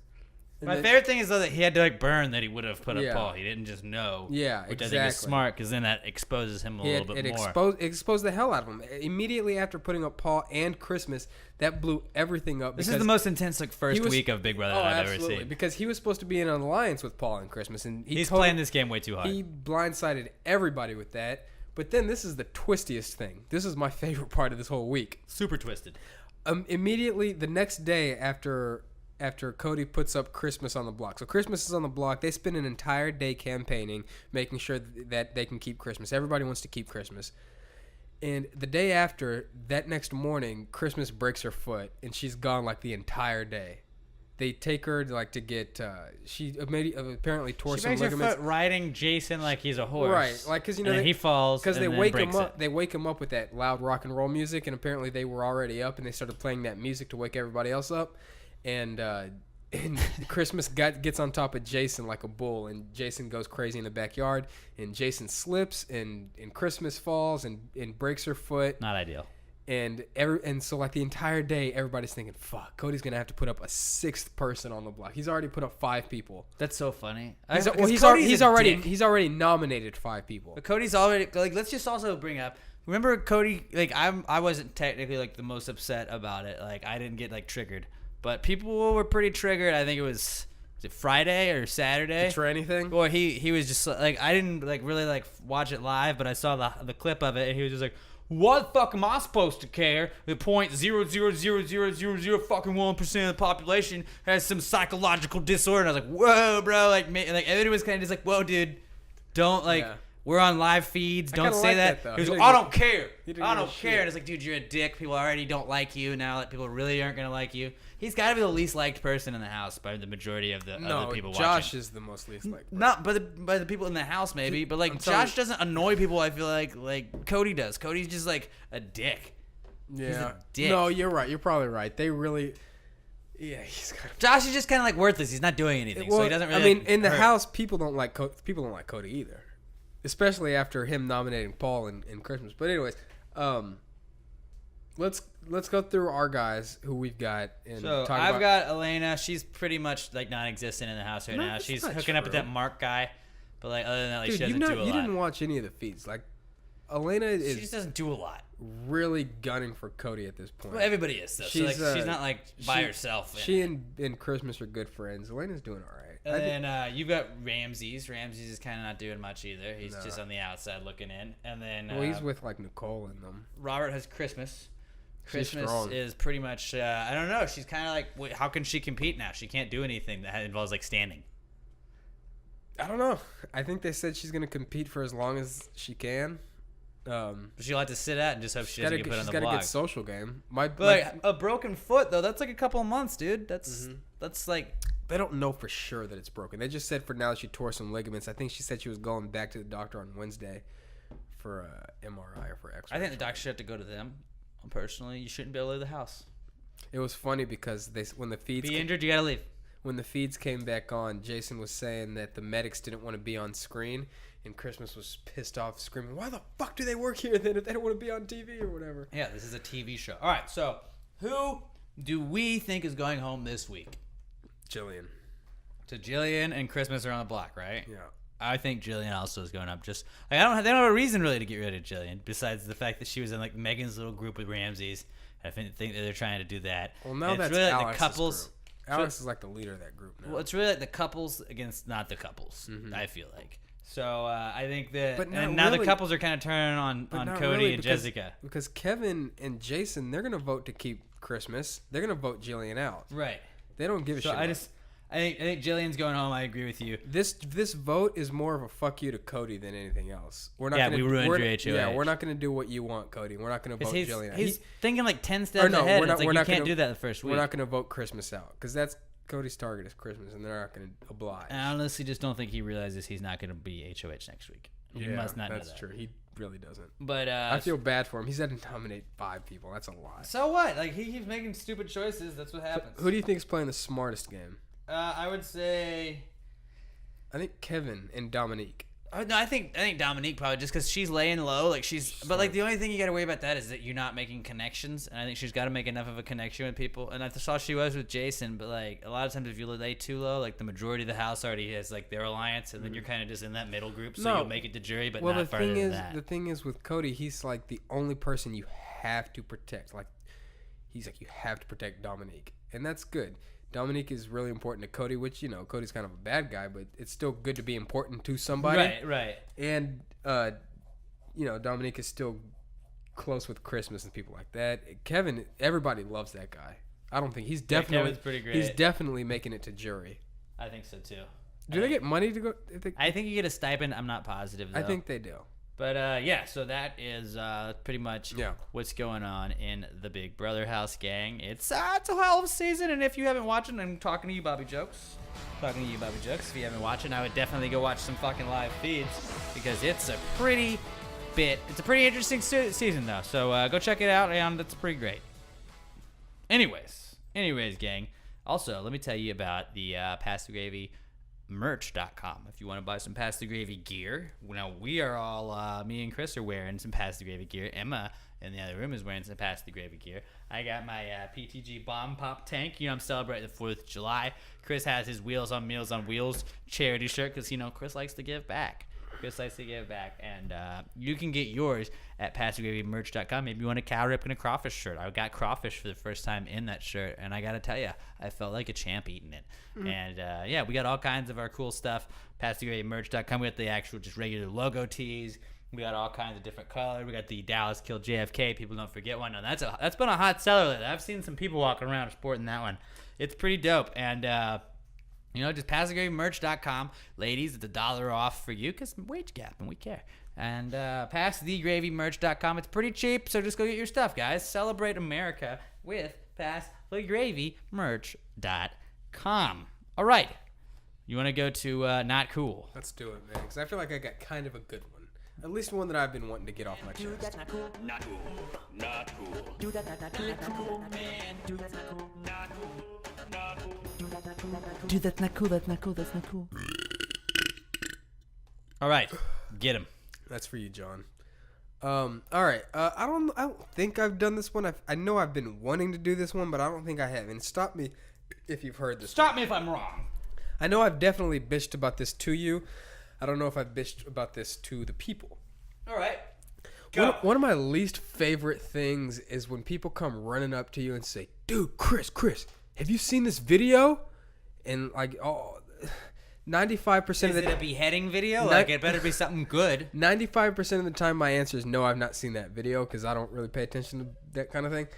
Speaker 2: My favorite thing is though that he had to like burn that he would have put up Paul. He didn't just know.
Speaker 1: Yeah,
Speaker 2: which I think is smart because then that exposes him a little bit more.
Speaker 1: It exposed the hell out of him immediately after putting up Paul and Christmas. That blew everything up.
Speaker 2: This is the most intense like first week of Big Brother I've ever seen.
Speaker 1: Because he was supposed to be in an alliance with Paul and Christmas, and
Speaker 2: he's playing this game way too hard.
Speaker 1: He blindsided everybody with that. But then this is the twistiest thing. This is my favorite part of this whole week.
Speaker 2: Super twisted.
Speaker 1: Immediately the next day after Cody puts up Christmas on the block. So Christmas is on the block. They spend an entire day campaigning, making sure that they can keep Christmas. Everybody wants to keep Christmas. And the day after, that next morning, Christmas breaks her foot, and she's gone like the entire day. They take her to get. She apparently tore some ligaments. She breaks her foot
Speaker 2: riding Jason like he's a horse.
Speaker 1: Right, like because
Speaker 2: he falls
Speaker 1: because they wake him up. They wake him up with that loud rock and roll music, and apparently they were already up, and they started playing that music to wake everybody else up. And Christmas gets on top of Jason like a bull, and Jason goes crazy in the backyard, and Jason slips, and Christmas falls and breaks her foot.
Speaker 2: Not ideal.
Speaker 1: And so like the entire day, everybody's thinking, "Fuck, Cody's gonna have to put up a sixth person on the block. He's already put up 5 people."
Speaker 2: That's so funny.
Speaker 1: He's already nominated 5 people.
Speaker 2: But Cody's already like. Let's just also bring up. Remember Cody? Like I wasn't technically like the most upset about it. Like I didn't get like triggered. But people were pretty triggered. I think was it Friday or Saturday?
Speaker 1: For anything?
Speaker 2: Or he was just like I didn't like really like watch it live, but I saw the clip of it, and he was just like, "What the fuck am I supposed to care? The 0.0000000 fucking 1% of the population has some psychological disorder." And I was like, "Whoa, bro!" Like everybody was kind of just like, "Whoa, dude, don't like." Yeah. We're on live feeds. Don't say that. He was like, "I don't care. I don't care." And it's like, dude, you're a dick. People already don't like you. Now that people really aren't going to like you. He's got to be the least liked person in the house by the majority of the people watching.
Speaker 1: Josh is the most least liked person.
Speaker 2: Not by the people in the house, maybe. But, like, Josh doesn't annoy people, I feel like Cody does. Cody's just, like, a dick.
Speaker 1: Yeah. He's a dick. No, you're right. You're probably right. They really... Yeah,
Speaker 2: Josh is just kind of, like, worthless. He's not doing anything, so he doesn't really...
Speaker 1: in the house, people don't like Cody either. Especially after him nominating Paul in Christmas. But anyways, let's go through our guys who we've got. And
Speaker 2: I've got Elena. She's pretty much like non-existent in the house right now. She's hooking up with that Mark guy. But like other than that, like she doesn't do a lot.
Speaker 1: You didn't watch any of the feeds. Like Elena
Speaker 2: she just doesn't do a lot.
Speaker 1: Really gunning for Cody at this point.
Speaker 2: Well, everybody is though. She's not like by herself.
Speaker 1: She and Christmas are good friends. Elena's doing all right.
Speaker 2: And then you've got Ramses. Ramses is kind of not doing much either. He's just on the outside looking in. And then
Speaker 1: he's with like Nicole and them.
Speaker 2: Robert has Christmas. Christmas is pretty much I don't know. She's kind of like, wait, how can she compete now? She can't do anything that involves like standing.
Speaker 1: I don't know. I think they said she's gonna compete for as long as she can.
Speaker 2: She'll have to sit at and just hope she doesn't get put on the block. She's got a good
Speaker 1: social game.
Speaker 2: A broken foot though, that's like a couple of months, dude. That's like.
Speaker 1: They don't know for sure that it's broken. They just said for now she tore some ligaments. I think she said she was going back to the doctor on Wednesday for MRI or for X-ray.
Speaker 2: I think the doctor should have to go to them. Personally, you shouldn't be able to leave the house.
Speaker 1: It was funny because when the feeds
Speaker 2: injured, you gotta leave.
Speaker 1: When the feeds came back on, Jason was saying that the medics didn't want to be on screen, and Christmas was pissed off, screaming, "Why the fuck do they work here then if they don't want to be on TV or whatever?"
Speaker 2: Yeah, this is a TV show. All right, so who do we think is going home this week?
Speaker 1: Jillian.
Speaker 2: So Jillian and Christmas are on the block, right?
Speaker 1: Yeah.
Speaker 2: I think Jillian also is going up. Just like, they don't have a reason really to get rid of Jillian besides the fact that she was in like Megan's little group with Ramses. I think that they're trying to do that.
Speaker 1: Well, now
Speaker 2: and
Speaker 1: that's
Speaker 2: really like
Speaker 1: Alex's
Speaker 2: the couples.
Speaker 1: Group. Alex is like the leader of that group now.
Speaker 2: Well, it's really like the couples against not the couples. Mm-hmm. I feel like. So I think that now the couples are kind of turning on Cody really and Jessica
Speaker 1: because Kevin and Jason, they're gonna vote to keep Christmas. They're gonna vote Jillian out.
Speaker 2: Right.
Speaker 1: They don't give a shit.
Speaker 2: I think Jillian's going home. I agree with you.
Speaker 1: This vote is more of a fuck you to Cody than anything else.
Speaker 2: We ruined your HOH.
Speaker 1: Yeah, we're not going to do what you want, Cody. We're not going to vote Jillian out.
Speaker 2: He's thinking like 10 steps ahead. It's like you can't do that the first week.
Speaker 1: We're not going to vote Christmas out because that's Cody's target is Christmas, and they're not going to oblige.
Speaker 2: I honestly just don't think he realizes he's not going to be HOH next week. He must not know that.
Speaker 1: That's true. He really doesn't.
Speaker 2: But
Speaker 1: I feel bad for him. He's had to nominate 5 people. That's a lot.
Speaker 2: So what? Like he keeps making stupid choices. That's what happens.
Speaker 1: So who do you think is playing the smartest game?
Speaker 2: I would say...
Speaker 1: I think Kevin and Dominique.
Speaker 2: No, I think Dominique probably just because she's laying low, like but like the only thing you got to worry about that is that you're not making connections, and I think she's got to make enough of a connection with people. And I saw she was with Jason, but like a lot of times if you lay too low, like the majority of the house already has like their alliance, and then you're kind of just in that middle group, so you'll make it to jury, but not farther than that.
Speaker 1: The thing is with Cody, he's like the only person you have to protect. Like he's like you have to protect Dominique, and that's good. Dominique is really important to Cody, which, you know, Cody's kind of a bad guy, but it's still good to be important to somebody.
Speaker 2: Right.
Speaker 1: And, you know, Dominique is still close with Christmas and people like that. Kevin, everybody loves that guy. I don't think he's definitely
Speaker 2: Kevin's pretty great.
Speaker 1: He's definitely making it to jury.
Speaker 2: I think so too.
Speaker 1: Do they get money to go?
Speaker 2: I think you get a stipend. I'm not positive, though.
Speaker 1: I think they do.
Speaker 2: But, yeah, so that is pretty much what's going on in the Big Brother house, gang. It's a hell of a season, and if you haven't watched it, I'm talking to you, Bobby Jokes. If you haven't watched it, I would definitely go watch some fucking live feeds because it's a pretty interesting season, though. So go check it out, and it's pretty great. Anyways, gang. Also, let me tell you about the Pass the Gravy merch.com if you want to buy some Pass the Gravy gear. Now we are all me and Chris are wearing some Pass the Gravy gear. Emma in the other room is wearing some Pass the Gravy gear. I got my PTG bomb pop tank. You know, I'm celebrating the 4th of July. Chris has his Wheels on Meals on Wheels charity shirt because, you know, Chris likes to give back. And you can get yours at PassTheGravyMerch.com. Maybe you want a cow rip and a crawfish shirt. I got crawfish for the first time in that shirt, and I gotta tell you, I felt like a champ eating it. Mm-hmm. And yeah, we got all kinds of our cool stuff. PassTheGravyMerch.com. We got the actual just regular logo tees. We got all kinds of different colors. We got the Dallas Killed JFK. People don't forget one. Now that's been a hot seller lately. I've seen some people walking around sporting that one. It's pretty dope. And you know, just PassTheGravyMerch.com. Ladies, it's $1 off for you because wage gap and we care. And PassTheGravyMerch.com. It's pretty cheap, so just go get your stuff, guys. Celebrate America with PassTheGravyMerch.com. All right. You want to go to Not Cool?
Speaker 1: Let's do it, man, because I feel like I got kind of a good one. At least one that I've been wanting to get off my chest.
Speaker 3: Dude, that's not cool.
Speaker 5: Not cool. Not cool.
Speaker 3: Dude, that's not cool. Man. Dude, that's not cool.
Speaker 5: Not cool. Not cool.
Speaker 3: Dude, that's not cool. That's not cool.
Speaker 2: All right, get him.
Speaker 1: That's for you, John. All right. I don't think I've done this one. I know I've been wanting to do this one, but I don't think I have. And stop me if you've heard this.
Speaker 2: Stop me if I'm wrong.
Speaker 1: I know I've definitely bitched about this to you. I don't know if I've bitched about this to the people.
Speaker 2: All right.
Speaker 1: One of my least favorite things is when people come running up to you and say, "Dude, Chris, have you seen this video?" And like, 95% of the...
Speaker 2: Is it a beheading video? Like, it better be something good.
Speaker 1: 95% of the time, my answer is no, I've not seen that video because I don't really pay attention to that kind of thing.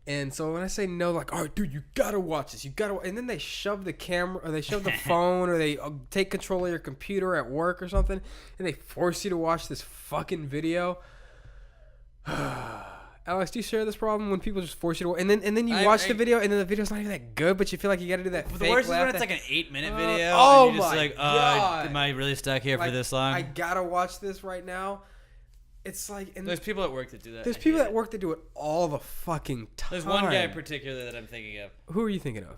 Speaker 1: And so when I say no, like, all right, dude, you gotta watch this. And then they shove the camera, or they shove the phone, or they take control of your computer at work or something, and they force you to watch this fucking video. Alex, do you share this problem when people just force you to watch? And then you watch the video, and then the video's not even that good, but you feel like you gotta do that fake
Speaker 2: The worst
Speaker 1: laugh.
Speaker 2: is when it's like an 8-minute video.
Speaker 1: Oh
Speaker 2: and you're just
Speaker 1: my
Speaker 2: like,
Speaker 1: God.
Speaker 2: Am I really stuck here for this long?
Speaker 1: I gotta watch this right now. It's like... And
Speaker 2: there's people at work that do that.
Speaker 1: There's people at work that do it all the fucking time.
Speaker 2: There's one guy in particular that I'm thinking of.
Speaker 1: Who are you thinking of?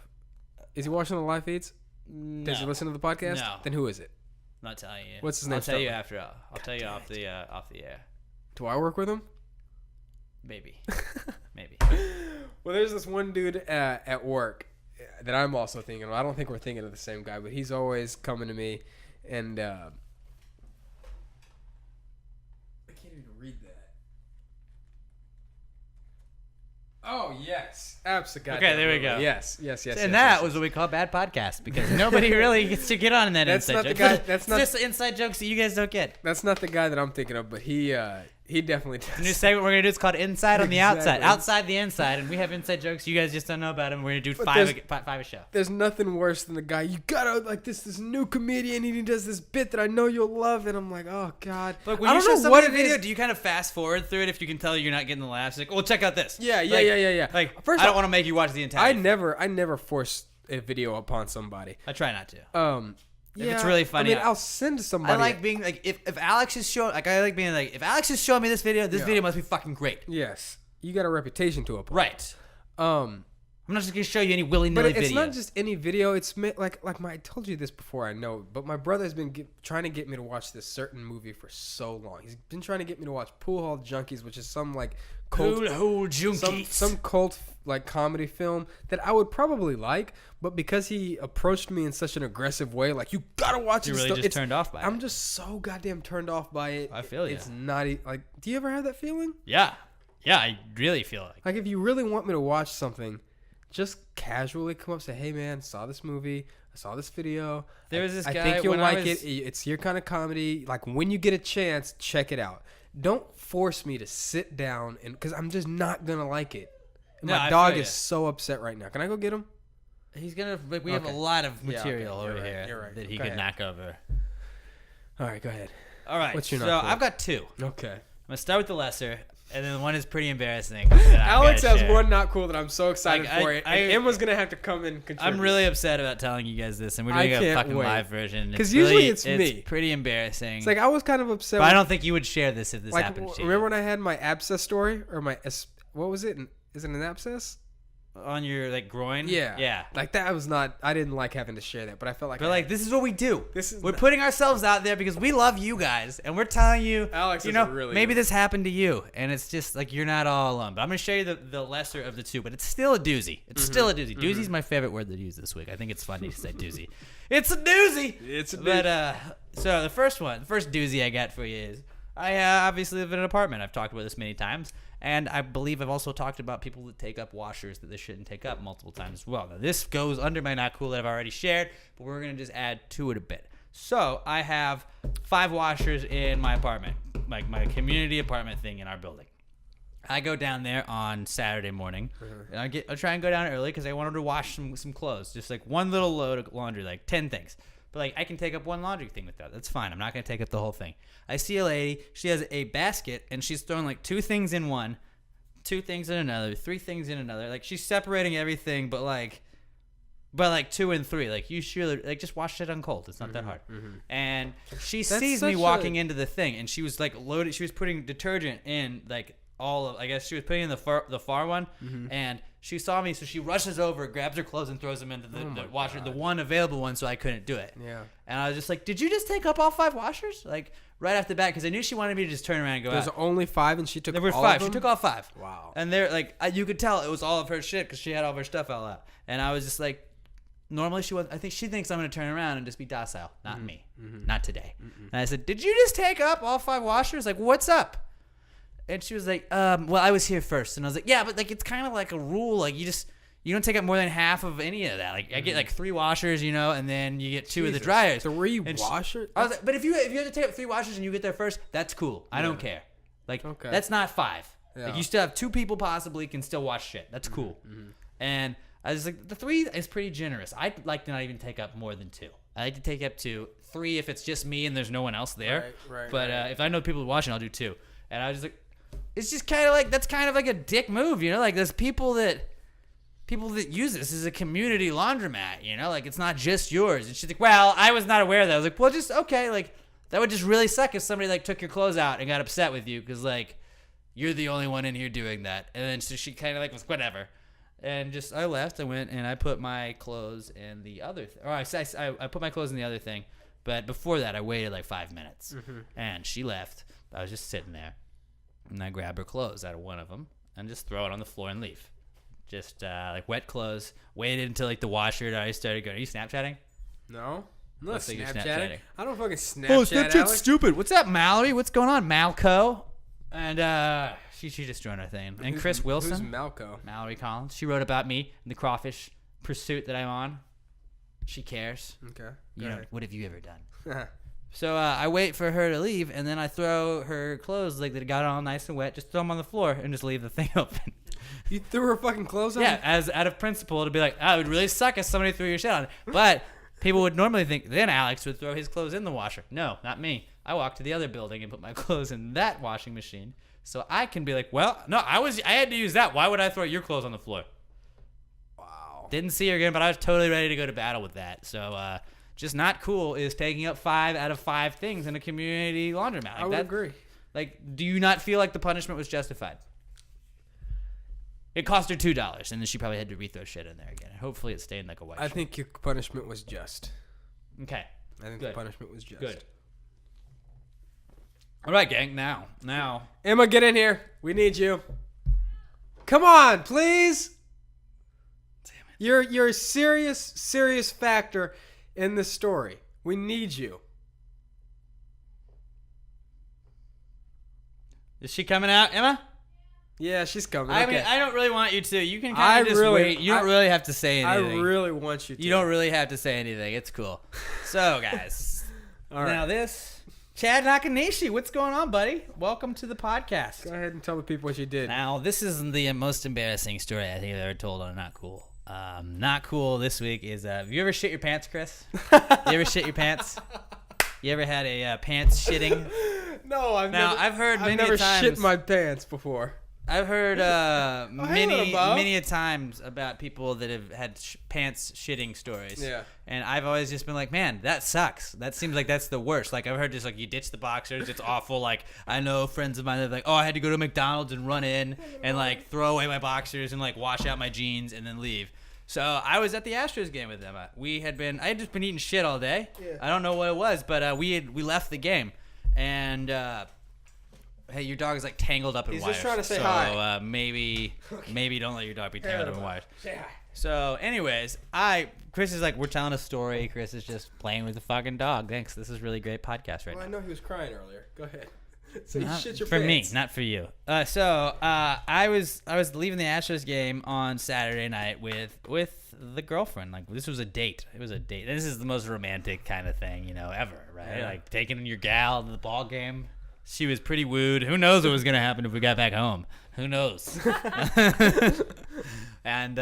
Speaker 1: Is he watching the live feeds?
Speaker 2: No.
Speaker 1: Does he listen to the podcast?
Speaker 2: No.
Speaker 1: Then who is it?
Speaker 2: I'm not telling you.
Speaker 1: What's his name?
Speaker 2: I'll tell you after. I'll tell you off the air.
Speaker 1: Do I work with him?
Speaker 2: Maybe.
Speaker 1: Well, there's this one dude at work that I'm also thinking of. I don't think we're thinking of the same guy, but he's always coming to me, and I can't even read that. Oh, yes. Absolutely.
Speaker 2: Okay, there we go.
Speaker 1: Yes.
Speaker 2: And that was what we call bad podcast because nobody really gets to get on that inside joke. That's not just inside jokes that you guys don't get.
Speaker 1: That's not the guy that I'm thinking of, but he definitely does.
Speaker 2: The new segment we're going to do is called Inside on the Outside. Outside the inside, and we have inside jokes you guys just don't know about them. We're going to do five a show.
Speaker 1: There's nothing worse than the guy, you gotta, like, this new comedian, he does this bit that I know you'll love, and I'm like, oh, God.
Speaker 2: Look, when you show somebody a video, do you kind of fast forward through it if you can tell you're not getting the laughs? Like, well, check out this.
Speaker 1: Yeah.
Speaker 2: Like, first I don't want to make you watch the entire
Speaker 1: I never force a video upon somebody.
Speaker 2: I try not to.
Speaker 1: If
Speaker 2: it's really funny,
Speaker 1: I mean, I'll send somebody.
Speaker 2: I like being like, if Alex is showing, I like being like, if Alex is showing me this video, this video must be fucking great.
Speaker 1: Yes, you got a reputation to uphold.
Speaker 2: Right. I'm not just gonna show you any willy-nilly video.
Speaker 1: But it's not just any video. It's I told you this before, I know, but my brother has been trying to get me to watch this certain movie for so long. He's been trying to get me to watch Pool Hall Junkies, which is some like cult, some cult like comedy film that I would probably like, but because he approached me in such an aggressive way, like you gotta watch it.
Speaker 2: You're really just turned off by it.
Speaker 1: I'm just so goddamn turned off by it.
Speaker 2: I feel you.
Speaker 1: It's not like. Do you ever have that feeling?
Speaker 2: Yeah, I really feel
Speaker 1: like if you really want me to watch something, just casually come up and say, hey man, saw this movie, I saw this video.
Speaker 2: There was this guy.
Speaker 1: I think you'll like it. It's your kind of comedy. Like when you get a chance, check it out. Don't force me to sit down because I'm just not gonna like it. And my dog is so upset right now. Can I go get him?
Speaker 2: He's gonna. We have a lot of material over here that he could knock over.
Speaker 1: All right, go ahead.
Speaker 2: All right.
Speaker 1: What's your
Speaker 2: so I've got 2.
Speaker 1: Okay.
Speaker 2: I'm gonna start with the lesser. And then one is pretty embarrassing.
Speaker 1: Alex has one not cool that I'm so excited for it. And Emma's going to have to come and contribute.
Speaker 2: I'm really upset about telling you guys this, and we're doing a fucking live version.
Speaker 1: Because usually it's me.
Speaker 2: It's pretty embarrassing.
Speaker 1: It's like I was kind of upset.
Speaker 2: But I don't think you would share this if this happened to you.
Speaker 1: Remember when I had my abscess story? Or what was it? Is it an abscess?
Speaker 2: On your like groin?
Speaker 1: Yeah. Like that was not, I didn't like having to share that, but I felt like.
Speaker 2: But like, this is what we do. We're putting ourselves out there because we love you guys, and we're telling you,
Speaker 1: Alex,
Speaker 2: you know, maybe this happened to you, and it's just like you're not all alone. But I'm gonna show you the lesser of the 2, but it's still a doozy. It's still a doozy. Doozy's my favorite word to use this week. I think it's funny to say doozy. It's a doozy.
Speaker 1: It's a doozy.
Speaker 2: But so the first doozy I got for you is I obviously live in an apartment. I've talked about this many times. And I believe I've also talked about people that take up washers that they shouldn't take up multiple times as well. Now, this goes under my not cool that I've already shared, but we're going to just add to it a bit. So I have 5 washers in my apartment, like my community apartment thing in our building. I go down there on Saturday morning, and I try and go down early because I wanted to wash some clothes, just like one little load of laundry, like 10 things. But like I can take up one laundry thing with that. That's fine. I'm not going to take up the whole thing. I see a lady. She has a basket, and she's throwing like 2 things in one, 2 things in another, 3 things in another. Like she's separating everything, but like 2 and 3. Like you should like just wash it on cold. It's not that hard. And she sees me walking into the thing, and she was like loaded. She was putting detergent in like all of. I guess she was putting in the far one, and she saw me, so she rushes over, grabs her clothes, and throws them into the washer, the one available one, so I couldn't do it.
Speaker 1: Yeah.
Speaker 2: And I was just like, did you just take up all 5 washers? Like, right off the bat, because I knew she wanted me to just turn around and go out.
Speaker 1: There's only 5, and she took all of them?
Speaker 2: There were 5. She took all 5.
Speaker 1: Wow.
Speaker 2: And they're like, you could tell it was all of her shit because she had all of her stuff all out. And I was just like, normally I think she thinks I'm going to turn around and just be docile. Not me. Not today. And I said, did you just take up all 5 washers? Like, what's up? And she was like, well, I was here first. And I was like, yeah, but like it's kind of like a rule. Like you don't take up more than half of any of that. Like I get like 3 washers, you know, and then you get 2 of the dryers.
Speaker 1: 3 washers?
Speaker 2: I was like, but if you have to take up 3 washers and you get there first, that's cool. I don't care. Like that's not 5. Yeah. Like you still have 2 people possibly can still wash shit. That's cool. And I was like, the 3 is pretty generous. I'd like to not even take up more than 2. I like to take up 2, 3 if it's just me and there's no one else there. Right. But if I know people washing, I'll do 2. And I was just like, it's just kind of like that's kind of like a dick move, you know? Like there's people that use this as a community laundromat, you know? Like it's not just yours. And she's like, well, I was not aware of that. I was like, well, just okay. Like that would just really suck if somebody like took your clothes out and got upset with you because like you're the only one in here doing that. And then so she kind of like was whatever. And just I left. I went and I put my clothes in the other I put my clothes in the other thing. But before that, I waited like 5 minutes. And she left. I was just sitting there. And I grab her clothes out of one of them and just throw it on the floor and leave. Just like wet clothes. Waited until like the washer I started going. Are you Snapchatting?
Speaker 1: No. I'm not
Speaker 2: Snapchatting.
Speaker 1: Snapchatting. I don't fucking Snapchat.
Speaker 2: Oh, Snapchat's stupid. What's up, Mallory? What's going on, Malco? And she just joined our thing. And Chris Wilson.
Speaker 1: Who's Malco?
Speaker 2: Mallory Collins. She wrote about me in the crawfish pursuit that I'm on. She cares.
Speaker 1: Okay.
Speaker 2: You know, what have you ever done? So I wait for her to leave, and then I throw her clothes like that got all nice and wet, just throw them on the floor and just leave the thing open.
Speaker 1: You threw her fucking clothes on?
Speaker 2: Yeah, as out of principle, to be like, it would really suck if somebody threw your shit on. But people would normally think then Alex would throw his clothes in the washer. No, not me. I walked to the other building and put my clothes in that washing machine, so I can be like, well, no, I had to use that. Why would I throw your clothes on the floor?
Speaker 1: Wow.
Speaker 2: Didn't see her again, but I was totally ready to go to battle with that. So. Just not cool is taking up 5 out of 5 things in a community laundromat. Like
Speaker 1: I would agree.
Speaker 2: Like, do you not feel like the punishment was justified? It cost her $2, and then she probably had to rethrow shit in there again. And hopefully it stayed like a white.
Speaker 1: I think your punishment was just.
Speaker 2: Okay.
Speaker 1: I think the punishment was just.
Speaker 2: Good. All right, gang. Now.
Speaker 1: Emma, get in here. We need you. Come on, please. Damn it. You're a serious factor in this story. We need you.
Speaker 2: Is she coming out, Emma?
Speaker 1: Yeah, she's coming.
Speaker 2: I mean, I don't really want you to. You can kind of just wait. You don't really have to say anything.
Speaker 1: I really want you to.
Speaker 2: You don't really have to say anything. It's cool. So, guys. All right. Now this. Chad Nakanishi, what's going on, buddy? Welcome to the podcast.
Speaker 1: Go ahead and tell the people what you did.
Speaker 2: Now, this is the most embarrassing story I think I've ever told on Not Cool. Not Cool this week is, have you ever shit your pants, Chris? You ever shit your pants? You ever had a pants shitting?
Speaker 1: No, I've
Speaker 2: never
Speaker 1: shit my pants before.
Speaker 2: I've heard many a times about people that have had pants shitting stories.
Speaker 1: Yeah.
Speaker 2: And I've always just been like, man, that sucks. That seems like that's the worst. Like, I've heard just like you ditch the boxers. It's awful. Like, I know friends of mine that are like, oh, I had to go to McDonald's and run in and like throw away my boxers and like wash out my jeans and then leave. So I was at the Astros game with them. I had just been eating shit all day. Yeah. I don't know what it was, but we left the game. And hey, your dog is like tangled up in wires.
Speaker 1: He's just trying to say hi.
Speaker 2: So maybe don't let your dog be tangled up in wires.
Speaker 1: Say hi.
Speaker 2: So anyways, Chris is like, we're telling a story. Chris is just playing with the fucking dog. Thanks. This is really great podcast right now.
Speaker 1: I know he was crying earlier. Go ahead. So you shit your
Speaker 2: for
Speaker 1: pants.
Speaker 2: Me, not for you. I was leaving the Astros game on Saturday night with the girlfriend. Like, this was a date. It was a date. This is the most romantic kind of thing, ever, right? Yeah. Like taking your gal to the ball game. She was pretty wooed. Who knows what was gonna happen if we got back home? Who knows? And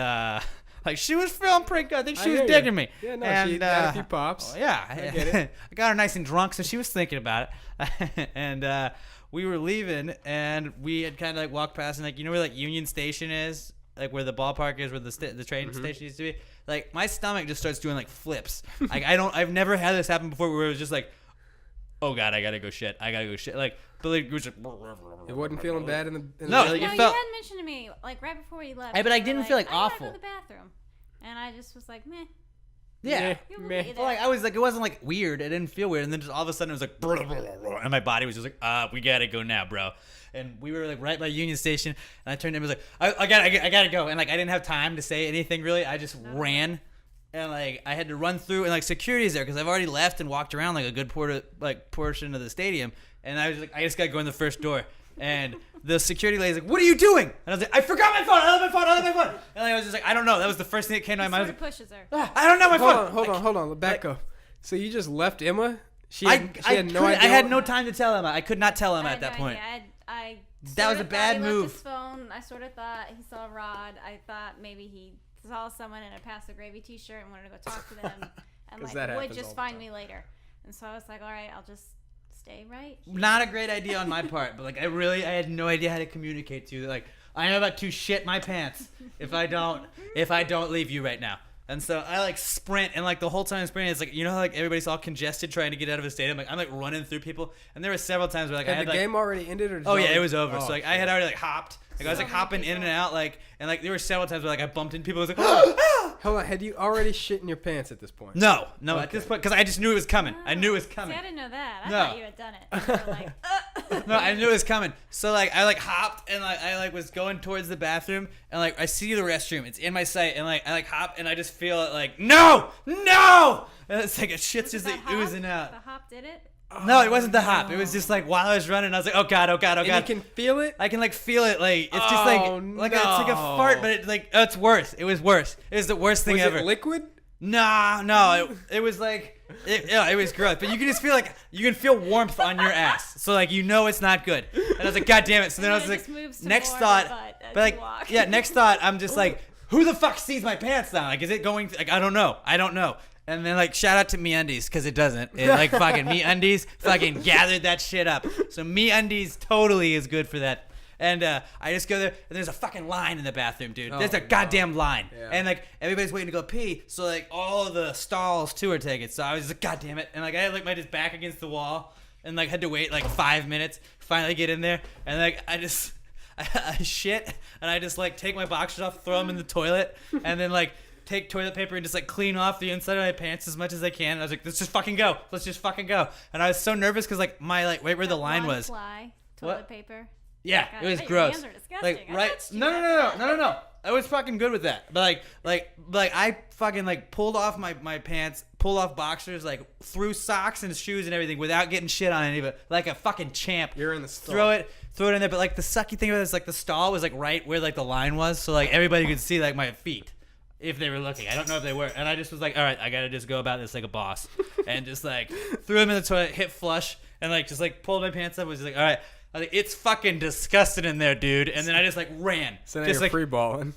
Speaker 2: like, she was feeling pretty good. I think she was digging me.
Speaker 1: Yeah, no, she had a few pops.
Speaker 2: Yeah,
Speaker 1: I get it.
Speaker 2: I got her nice and drunk, so she was thinking about it. And we were leaving, and we had kind of like walked past, and like, where like Union Station is, like where the ballpark is, where the train station used to be. Like, my stomach just starts doing like flips. Like, I've never had this happen before, where it was just like, oh god, I gotta go shit. Like, but like, it was just.
Speaker 1: It wasn't feeling bad in the
Speaker 2: no,
Speaker 6: like,
Speaker 2: it
Speaker 6: you
Speaker 2: felt.
Speaker 6: had mentioned to me like right before you left.
Speaker 2: Hey, but I didn't feel like awful.
Speaker 6: I gotta go to the bathroom, and I just was like, meh.
Speaker 2: Yeah.
Speaker 1: Meh.
Speaker 2: Well, like, I was like, it wasn't like weird. It didn't feel weird, and then just all of a sudden it was like, and my body was just like, we gotta go now, bro. And we were like right by Union Station, and I turned to him and was like, I gotta go, and like I didn't have time to say anything really. I just ran. And like I had to run through, and like security's there because I've already left and walked around like a good portion of the stadium, and I was like, I just gotta go in the first door, and the security lady's like, "What are you doing?" And I was like, "I forgot my phone. I left my phone." And like, I was just like, I don't know. That was the first thing that came to my mind.
Speaker 6: Sort of pushes her.
Speaker 2: I don't know my phone.
Speaker 1: Hold on. Back up. So you just left Emma? She had no idea.
Speaker 2: I had no time to tell Emma. I could not tell Emma at that point.
Speaker 6: That
Speaker 2: was a bad move.
Speaker 6: Left his phone. I sort of thought he saw Rod. I thought maybe he saw someone in a Pass the Gravy t-shirt and wanted to go talk to them, and like would just find me later. And so I was like, all right, I'll just stay right here.
Speaker 2: Not a great idea on my part, but like I had no idea how to communicate to you. Like, I am about to shit my pants if I don't leave you right now. And so I like sprint, and like the whole time I'm sprinting, it's like, how like everybody's all congested trying to get out of a stadium. Like, I'm like running through people, and there were several times where like
Speaker 1: had the game already ended, or
Speaker 2: it was over. So like I had already like hopped. Like, I was like hopping in and out, like, and like there were several times where like I bumped into people. I was like,
Speaker 1: hold on, had you already shit in your pants at this point?
Speaker 2: No, okay. At this point, because I just knew it was coming. I knew it was coming.
Speaker 6: See, I didn't know that. I thought you had done it. And you were like,
Speaker 2: No, I knew it was coming. So like I like hopped, and like I like was going towards the bathroom, and like I see the restroom. It's in my sight, and like I like hop, and I just feel it like no, and it's like shit's just like oozing out.
Speaker 6: The hop did it.
Speaker 2: No, it wasn't the hop. It was just like while I was running, I was like, oh god.
Speaker 1: And you can feel it?
Speaker 2: I can like feel it. Like it's just like it's like a fart, but it like it's worse. It was worse. It was the worst thing ever.
Speaker 1: Was it liquid?
Speaker 2: No. It was like it was gross. But you can just feel like you can feel warmth on your ass. So like it's not good. And I was like, god damn it. So then I was like, next thought, next thought, I'm just like, who the fuck sees my pants now? Like, is it going? Like, I don't know. And then, like, shout out to MeUndies, because it doesn't. It, like, fucking MeUndies fucking gathered that shit up. So MeUndies totally is good for that. And I just go there, and there's a fucking line in the bathroom, dude. There's a goddamn line. Yeah. And, like, everybody's waiting to go pee. So, like, all of the stalls, too, are taken. So I was just like, god damn it. And, like, I had, like, my just back against the wall and, like, had to wait, like, 5 minutes, finally get in there. And, like, I shit, and I just like take my boxers off, throw them in the toilet, and then like take toilet paper and just like clean off the inside of my pants as much as I can. And I was like, let's just fucking go. And I was so nervous because like my like right where the line was.
Speaker 6: Toilet paper.
Speaker 2: Yeah,
Speaker 6: God,
Speaker 2: it was gross.
Speaker 6: Your hands are disgusting.
Speaker 2: Like right? No. I was fucking good with that. But like I fucking like pulled off my pants, pulled off boxers, like threw socks and shoes and everything without getting shit on any of it, like a fucking champ.
Speaker 1: You're in the stall.
Speaker 2: Throw it in there. But like the sucky thing about it is like the stall was like right where like the line was, so like everybody could see like my feet. If they were looking. I don't know if they were. And I just was like, all right, I got to just go about this like a boss. And just like threw them in the toilet, hit flush, and like just like pulled my pants up. Was just like, all right. I was like, it's fucking disgusting in there, dude. And then I just like ran.
Speaker 1: So now
Speaker 2: just
Speaker 1: you're
Speaker 2: like
Speaker 1: free balling.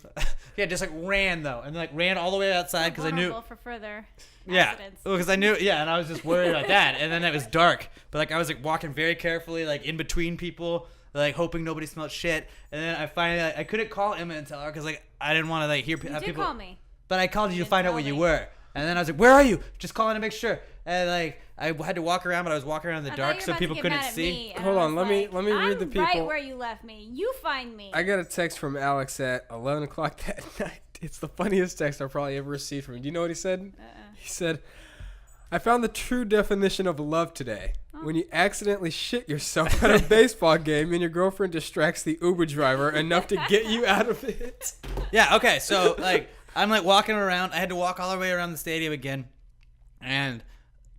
Speaker 2: Yeah, just like ran though. And like ran all the way outside because I knew.
Speaker 6: For further
Speaker 2: accidents. Because I knew, and I was just worried about that. And then it was dark. But like I was like walking very carefully, like in between people, like hoping nobody smelled shit. And then I finally, like, I couldn't call Emma and tell her because like I didn't want to like hear
Speaker 6: people. You did call me.
Speaker 2: But I called you to find out where you were. And then I was like, where are you? Just calling to make sure. And like I had to walk around, but I was walking around in the dark so people couldn't see.
Speaker 1: Hold on, let me read the people.
Speaker 6: I'm right where you left me. You find me.
Speaker 1: I got a text from Alex at 11 o'clock that night. It's the funniest text I've probably ever received from him. Do you know what he said? He said, I found the true definition of love today. When you accidentally shit yourself at a baseball game and your girlfriend distracts the Uber driver enough to get you out of it.
Speaker 2: Yeah, okay, so like I'm like walking around. I had to walk all the way around the stadium again, and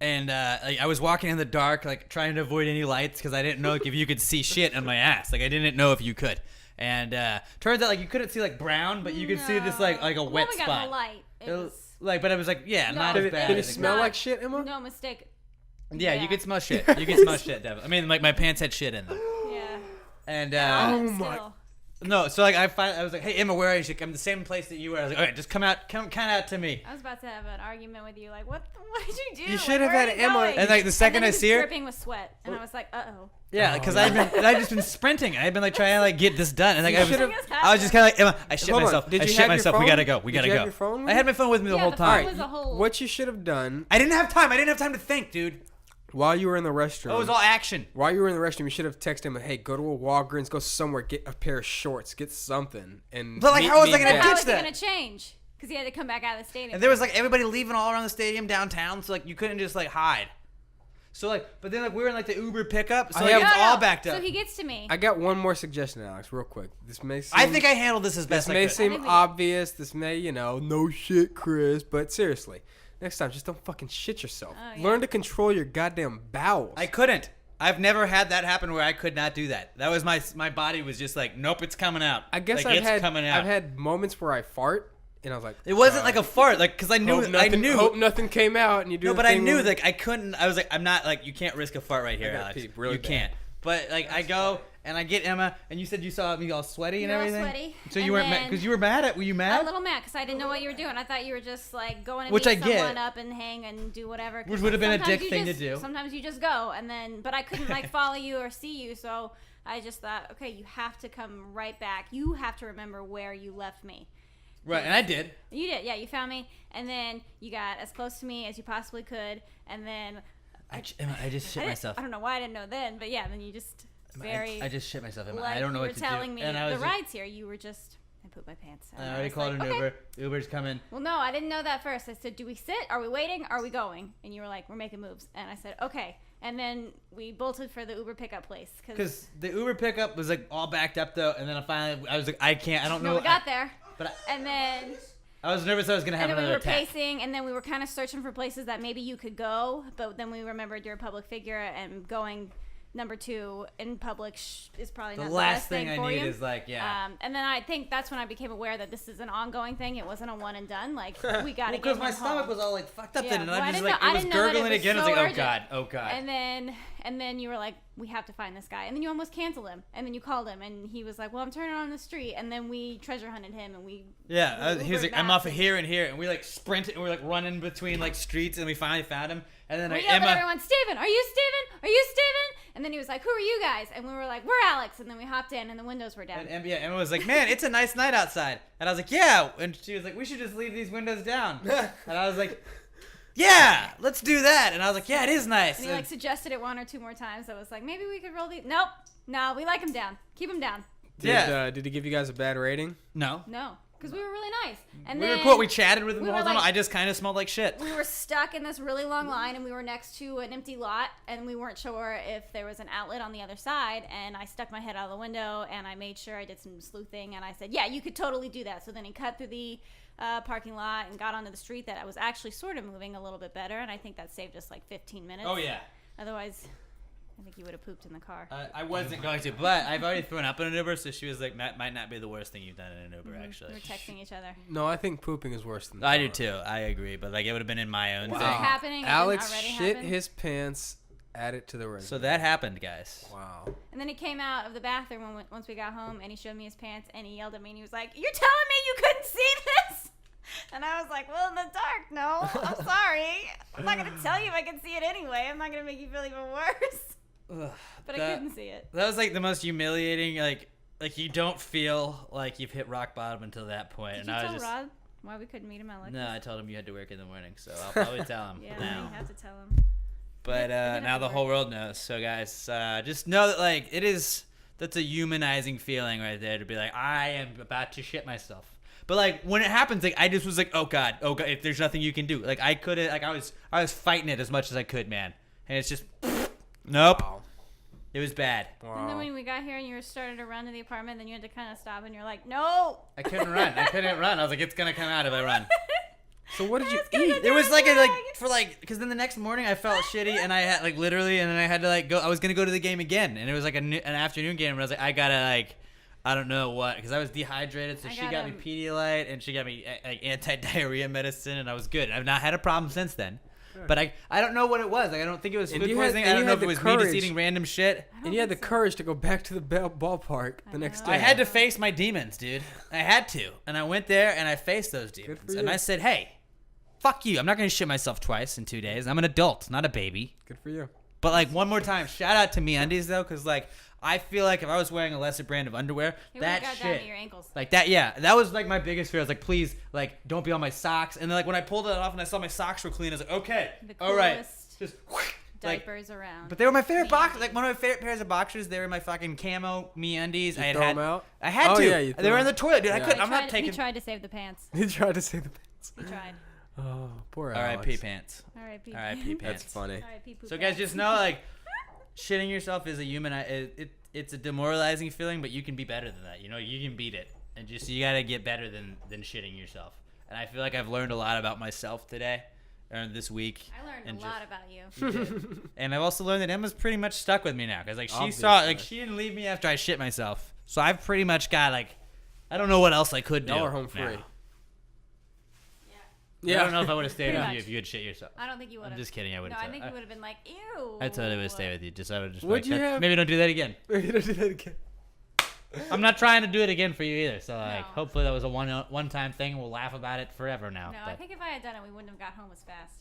Speaker 2: I was walking in the dark, like trying to avoid any lights because I didn't know like, if you could see shit on my ass. Like I didn't know if you could. And turns out like you couldn't see like brown, but you could see this like a wet spot.
Speaker 6: Got no light. It was
Speaker 2: like, but it was like not as bad.
Speaker 1: Did it smell like shit, Emma?
Speaker 6: No mistake.
Speaker 2: Yeah, you could smell shit. You could smell shit, definitely. I mean, like my pants had shit in them.
Speaker 6: Yeah.
Speaker 2: And
Speaker 1: oh my.
Speaker 2: No, so like I was like, hey Emma, where are you? She's like, I'm the same place that you were. I was like, all right, just come out to me.
Speaker 6: I was about to have an argument with you, like, what did you do?
Speaker 1: You should have had Emma.
Speaker 6: Going?
Speaker 2: And like the second I see her,
Speaker 6: dripping with sweat, and I was like,
Speaker 2: yeah, because I've just been sprinting. I've been like trying to like get this done, and like I was just kind of like Emma, I shit myself.
Speaker 1: Did you
Speaker 2: I shit myself.
Speaker 1: Phone?
Speaker 2: We gotta go. We gotta
Speaker 1: go.
Speaker 2: Have
Speaker 1: your phone with
Speaker 2: I had my phone with me the whole time.
Speaker 1: What you should have done?
Speaker 2: I didn't have time. I didn't have time to think, dude.
Speaker 1: While you were in the restroom.
Speaker 2: Oh, it was all action.
Speaker 1: While you were in the restroom, you should have texted him, hey, go to a Walgreens, go somewhere, get a pair of shorts, get something. And
Speaker 2: but like, how was I going to ditch that?
Speaker 6: How was he going to change? Because he had to come back out of the stadium.
Speaker 2: And there was like everybody leaving all around the stadium downtown, so like you couldn't just like hide. So like, but then like we were in like the Uber pickup, so like, it's all backed up.
Speaker 6: So he gets to me.
Speaker 1: I got one more suggestion, Alex, real quick. This may seem,
Speaker 2: I think I handled this as best I could.
Speaker 1: This may seem obvious. This may, no shit, Chris. But seriously, next time, just don't fucking shit yourself. Oh, yeah. Learn to control your goddamn bowels.
Speaker 2: I couldn't. I've never had that happen where I could not do that. That was my body was just like, nope, it's coming out.
Speaker 1: I guess
Speaker 2: like,
Speaker 1: I've had moments where I fart. And I was like,
Speaker 2: it wasn't like a fart, like because I knew,
Speaker 1: hope nothing came out, and you do.
Speaker 2: No, but I knew, like I couldn't. I was like, I'm not like you can't risk a fart right here, Alex.
Speaker 1: Really
Speaker 2: you can't. But like that's I go and I get Emma, and you said you saw me all sweaty and everything.
Speaker 6: Sweaty.
Speaker 2: So you weren't because you were mad at? Were you mad?
Speaker 6: A little mad because I didn't know what you were doing. I thought you were just like going to meet someone up and hang and do whatever.
Speaker 2: Which would have been a dick thing to do.
Speaker 6: Sometimes you just go, and then but I couldn't like follow you or see you, so I just thought, okay, you have to come right back. You have to remember where you left me.
Speaker 2: Right, and I did.
Speaker 6: You did, yeah. You found me, and then you got as close to me as you possibly could, and then
Speaker 2: I just shit myself.
Speaker 6: I don't know why I didn't know then, but yeah, then you just
Speaker 2: I just shit myself.
Speaker 6: Like
Speaker 2: I don't know what to do.
Speaker 6: You were telling me the ride's here. You were just I pooped my pants.
Speaker 2: I already called an Uber. Uber's coming.
Speaker 6: Well, no, I didn't know that first. I said, do we sit? Are we waiting? Are we going? And you were like, we're making moves. And I said, okay. And then we bolted for the Uber pickup place.
Speaker 2: Because the Uber pickup was like all backed up though, and then I was like, I don't know.
Speaker 6: We got there. And then
Speaker 2: I was nervous I was going to have another attack.
Speaker 6: And then we were pacing, and then we were kind of searching for places that maybe you could go, but then we remembered you're a public figure, and going number 2 in public is probably not the best thing for you. The last thing I need is like, yeah. And then I think that's when I became aware that this is an ongoing thing. It wasn't a one and done. Like, we got to get him
Speaker 2: because my stomach was all like fucked up then, and
Speaker 6: I
Speaker 2: just like, it was gurgling again. I was like, oh God.
Speaker 6: And then you were like, we have to find this guy. And then you almost canceled him. And then you called him, and he was like, well, I'm turning on the street. And then we treasure hunted him, and we
Speaker 2: he was like, I'm off of here and here, and we like sprinted, and we're like running between like streets, and we finally found him. And then
Speaker 6: we yelled at everyone, Steven, are you Steven? Are you Steven? And then he was like, who are you guys? And we were like, we're Alex. And then we hopped in, and the windows were down.
Speaker 2: And Emma was like, man, it's a nice night outside. And I was like, yeah. And she was like, we should just leave these windows down. And I was like, yeah, let's do that. And I was like, yeah, it is nice.
Speaker 6: And he like suggested it 1 or 2 more times. I was like, maybe we could roll these. Nope. No, we like them down. Keep them down.
Speaker 1: Did he give you guys a bad rating?
Speaker 2: No.
Speaker 6: No. Because we were really nice. And
Speaker 2: we
Speaker 6: then
Speaker 2: were cool. We chatted with him the whole time. I just kind of smelled like shit.
Speaker 6: We were stuck in this really long line, and we were next to an empty lot, and we weren't sure if there was an outlet on the other side. And I stuck my head out of the window, and I made sure I did some sleuthing, and I said, yeah, you could totally do that. So then he cut through the parking lot and got onto the street that I was actually sort of moving a little bit better, and I think that saved us like 15 minutes.
Speaker 2: Oh, yeah.
Speaker 6: Otherwise, I think you would have pooped in the car.
Speaker 2: I wasn't going to, but I've already thrown up in an Uber, so she was like, that might not be the worst thing you've done in an Uber, actually.
Speaker 6: We were texting each other.
Speaker 1: No, I think pooping is worse than that.
Speaker 2: I do too. I agree, but like it would have been in my own
Speaker 6: Was
Speaker 2: thing.
Speaker 6: it happening?
Speaker 1: Alex
Speaker 6: already
Speaker 1: shit
Speaker 6: happened?
Speaker 1: his pants, add it to the resume.
Speaker 2: So that happened, guys.
Speaker 1: Wow.
Speaker 6: And then he came out of the bathroom once we got home, and he showed me his pants, and he yelled at me, and he was like, "You're telling me you couldn't see this?" And I was like, well, in the dark, no. I'm sorry. I'm not going to tell you if I can see it anyway. I'm not going to make you feel even worse. But I couldn't see it.
Speaker 2: That was like the most humiliating, like you don't feel like you've hit rock bottom until that point.
Speaker 6: Did
Speaker 2: and
Speaker 6: you
Speaker 2: I was
Speaker 6: tell
Speaker 2: just,
Speaker 6: Rod why we couldn't meet him at Lexus?
Speaker 2: No, I told him you had to work in the morning, so I'll probably tell him
Speaker 6: Yeah,
Speaker 2: now.
Speaker 6: you have to tell him.
Speaker 2: But now the whole world knows. So guys, just know that like that's a humanizing feeling right there to be like, I am about to shit myself. But like when it happens, like I just was like, oh god, if there's nothing you can do. Like I couldn't, like I was fighting it as much as I could, man. And it's just, nope.
Speaker 1: Wow.
Speaker 2: It was bad.
Speaker 6: Wow. And then when we got here and you were starting to run to the apartment, then you had to kind of stop and you're like, no.
Speaker 2: I couldn't run. I was like, it's gonna come out if I run.
Speaker 1: So what did you eat?
Speaker 2: It was because then the next morning I felt shitty and I had like literally, and then I had to like go. I was gonna go to the game again, and it was like an afternoon game. And I was like, I gotta like. I don't know what, because I was dehydrated, so she got me Pedialyte, and she got me like anti-diarrhea medicine, and I was good. I've not had a problem since then. But I don't know what it was. Like I don't think it was food poisoning. I don't know if it was me just eating random shit.
Speaker 1: And you had the courage to go back to the ballpark the next day.
Speaker 2: I had to face my demons, dude. I had to. And I went there, and I faced those demons. And I said, hey, fuck you. I'm not going to shit myself twice in 2 days. I'm an adult, not a baby.
Speaker 1: Good for you.
Speaker 2: But like one more time, shout out to MeUndies, though, because like I feel like if I was wearing a lesser brand of underwear, that
Speaker 6: got
Speaker 2: shit,
Speaker 6: down to your ankles.
Speaker 2: like that, yeah, that was like my biggest fear. I was like, please, like, don't be on my socks. And then like when I pulled it off and I saw my socks were clean, I was like, okay, all right, just
Speaker 6: diapers around.
Speaker 2: But they were my favorite boxers. Like one of my favorite pairs of boxers. They were my fucking camo MeUndies.
Speaker 1: You throw them out?
Speaker 2: I had to.
Speaker 1: Yeah,
Speaker 2: they were in the toilet, dude.
Speaker 1: Yeah.
Speaker 2: I couldn't. I'm not taking.
Speaker 6: He tried to save the pants.
Speaker 1: He tried to save the pants.
Speaker 6: He tried.
Speaker 1: Oh, poor
Speaker 2: Alex. R.I.P. pants.
Speaker 6: R.I.P.
Speaker 2: R.I.P. pants.
Speaker 1: That's funny.
Speaker 6: R.I.P. poop
Speaker 2: So guys,
Speaker 6: pants.
Speaker 2: just know like shitting yourself is a human. It's a demoralizing feeling, but you can be better than that. You know, you can beat it, and just you gotta get better than shitting yourself. And I feel like I've learned a lot about myself today, or this week.
Speaker 6: I learned a lot about you.
Speaker 2: And I've also learned that Emma's pretty much stuck with me now, because like she didn't leave me after I shit myself. So I've pretty much got like, I don't know what else I could do.
Speaker 1: Y'all are home free.
Speaker 2: Now.
Speaker 6: Yeah.
Speaker 2: I don't know if I would have stayed
Speaker 6: Pretty
Speaker 2: with
Speaker 6: much.
Speaker 2: you if you had shit yourself.
Speaker 6: I don't think you would have.
Speaker 2: I'm just kidding. I would
Speaker 6: No,
Speaker 2: have.
Speaker 6: I think you would have been like, ew.
Speaker 2: I totally would have stayed with you. I would just.
Speaker 1: Would
Speaker 2: like,
Speaker 1: you have?
Speaker 2: Maybe don't do that again.
Speaker 1: You don't do that again.
Speaker 2: I'm not trying to do it again for you either. So like,
Speaker 6: No.
Speaker 2: hopefully that was a one-time thing. We'll laugh about it forever now.
Speaker 6: No,
Speaker 2: but
Speaker 6: I think if I had done it, we wouldn't have got home as fast.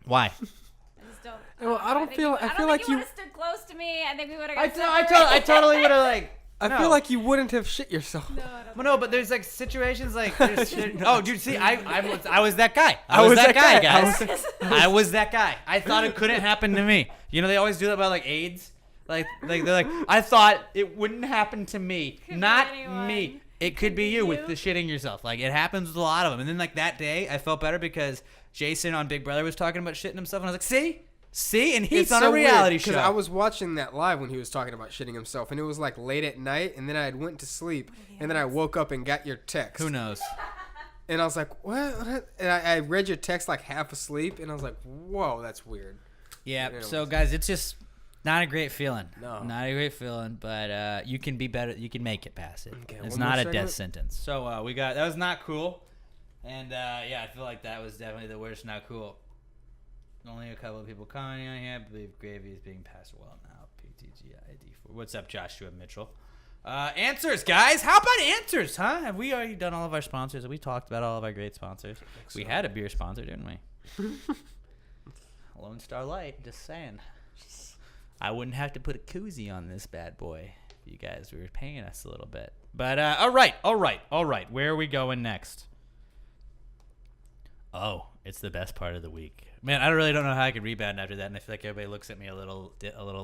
Speaker 2: why?
Speaker 6: I just don't.
Speaker 1: Well, I don't feel. I feel like
Speaker 6: you
Speaker 1: you.
Speaker 6: would have stood close to me. I think we would have.
Speaker 2: I totally would have like.
Speaker 1: I feel like you wouldn't have shit yourself.
Speaker 6: No, I don't
Speaker 2: Well, no, but there's like situations like. Oh, dude, see, I was that guy. I
Speaker 1: was
Speaker 2: was that
Speaker 1: that
Speaker 2: guy,
Speaker 1: guy.
Speaker 2: guys. I was that guy. I thought it couldn't happen to me. You know, they always do that about like AIDS. Like they're like, I thought it wouldn't happen to me,
Speaker 6: Could be
Speaker 2: not
Speaker 6: anyone.
Speaker 2: me. It could be you with the shitting yourself. Like it happens with a lot of them. And then like that day, I felt better because Jason on Big Brother was talking about shitting himself, and I was like, see, and he's on a reality show.
Speaker 1: Because I was watching that live when he was talking about shitting himself, and it was like late at night, and then I had went to sleep, and then I woke up and got your text.
Speaker 2: Who knows?
Speaker 1: And I was like, what? And I read your text like half asleep, and I was like, whoa, that's weird.
Speaker 2: Yeah.
Speaker 1: Anyways.
Speaker 2: So guys, it's just not a great feeling.
Speaker 1: No.
Speaker 2: Not a great feeling, but you can be better. You can make it past it.
Speaker 1: Okay,
Speaker 2: It's
Speaker 1: one
Speaker 2: not
Speaker 1: more
Speaker 2: a
Speaker 1: segment?
Speaker 2: death sentence. So we got that was not cool, and yeah, I feel like that was definitely the worst. Not cool. Only a couple of people commenting on here. I believe gravy is being passed well now. PTGID4. What's up, Joshua Mitchell? Answers, guys. How about answers, huh? Have we already done all of our sponsors? Have we talked about all of our great sponsors? We had a beer sponsor, didn't we? Lone Star Light. Just saying. I wouldn't have to put a koozie on this bad boy if you guys were paying us a little bit. But all right. Where are we going next? Oh, it's the best part of the week. Man, I really don't know how I could rebound after that, and I feel like everybody looks at me a little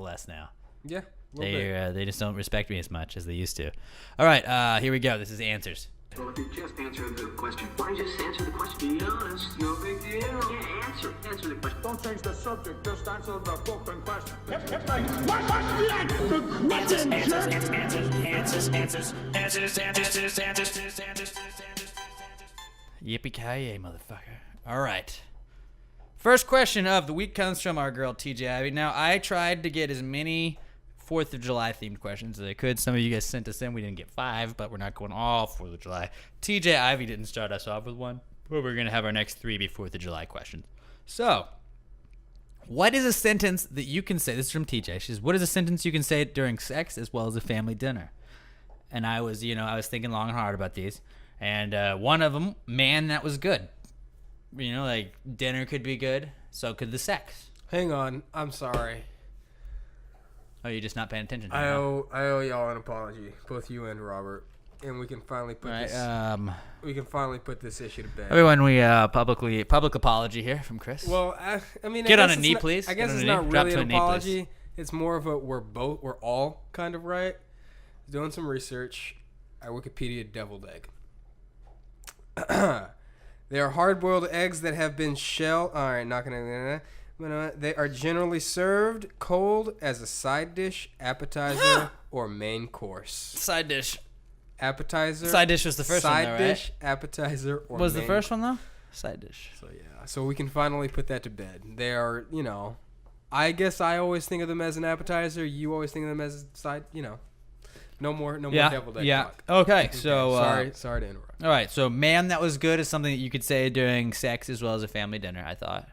Speaker 2: less now.
Speaker 1: Yeah.
Speaker 2: They just don't respect me as much as they used to. All right, here we go. This is answers.
Speaker 7: Well, if you just answer the question. Why don't you just answer the question? Be honest. No big deal. Yeah, answer the question.
Speaker 8: Don't change the subject. Just answer the fucking question.
Speaker 2: Yippee-ki-yay, motherfucker. All right. First question of the week comes from our girl, TJ Ivy. Now, I tried to get as many 4th of July themed questions as I could. Some of you guys sent us in. We didn't get 5, but we're not going all 4th of July. TJ Ivy didn't start us off with one, but we're going to have our next 3 be 4th of July questions. So, what is a sentence that you can say? This is from TJ. She says, what is a sentence you can say during sex as well as a family dinner? And I was thinking long and hard about these. And one of them, man, that was good. Like dinner could be good. So could the sex.
Speaker 1: Hang on. I'm sorry.
Speaker 2: Oh, you're just not paying attention to
Speaker 1: I owe y'all an apology, both you and Robert, and we can finally put this issue to bed.
Speaker 2: Everyone, we public apology here from Chris.
Speaker 1: Well, I mean,
Speaker 2: get on a knee, please.
Speaker 1: I guess it's not really an apology. It's more of a we're all kind of right. Doing some research, I Wikipedia deviled egg. They are hard-boiled eggs that have been shelled. All right, not gonna. They are generally served cold as a side dish, appetizer, or main course.
Speaker 2: Side dish.
Speaker 1: Appetizer.
Speaker 2: Side dish was the first one, though, right?
Speaker 1: Side dish, appetizer, or
Speaker 2: was the first one, though? Side dish.
Speaker 1: So, yeah. So we can finally put that to bed. They are, I guess I always think of them as an appetizer. You always think of them as a side, No more deviled egg talk.
Speaker 2: Okay, so...
Speaker 1: sorry to interrupt.
Speaker 2: All right, so man, that was good is something that you could say during sex as well as a family dinner, I thought.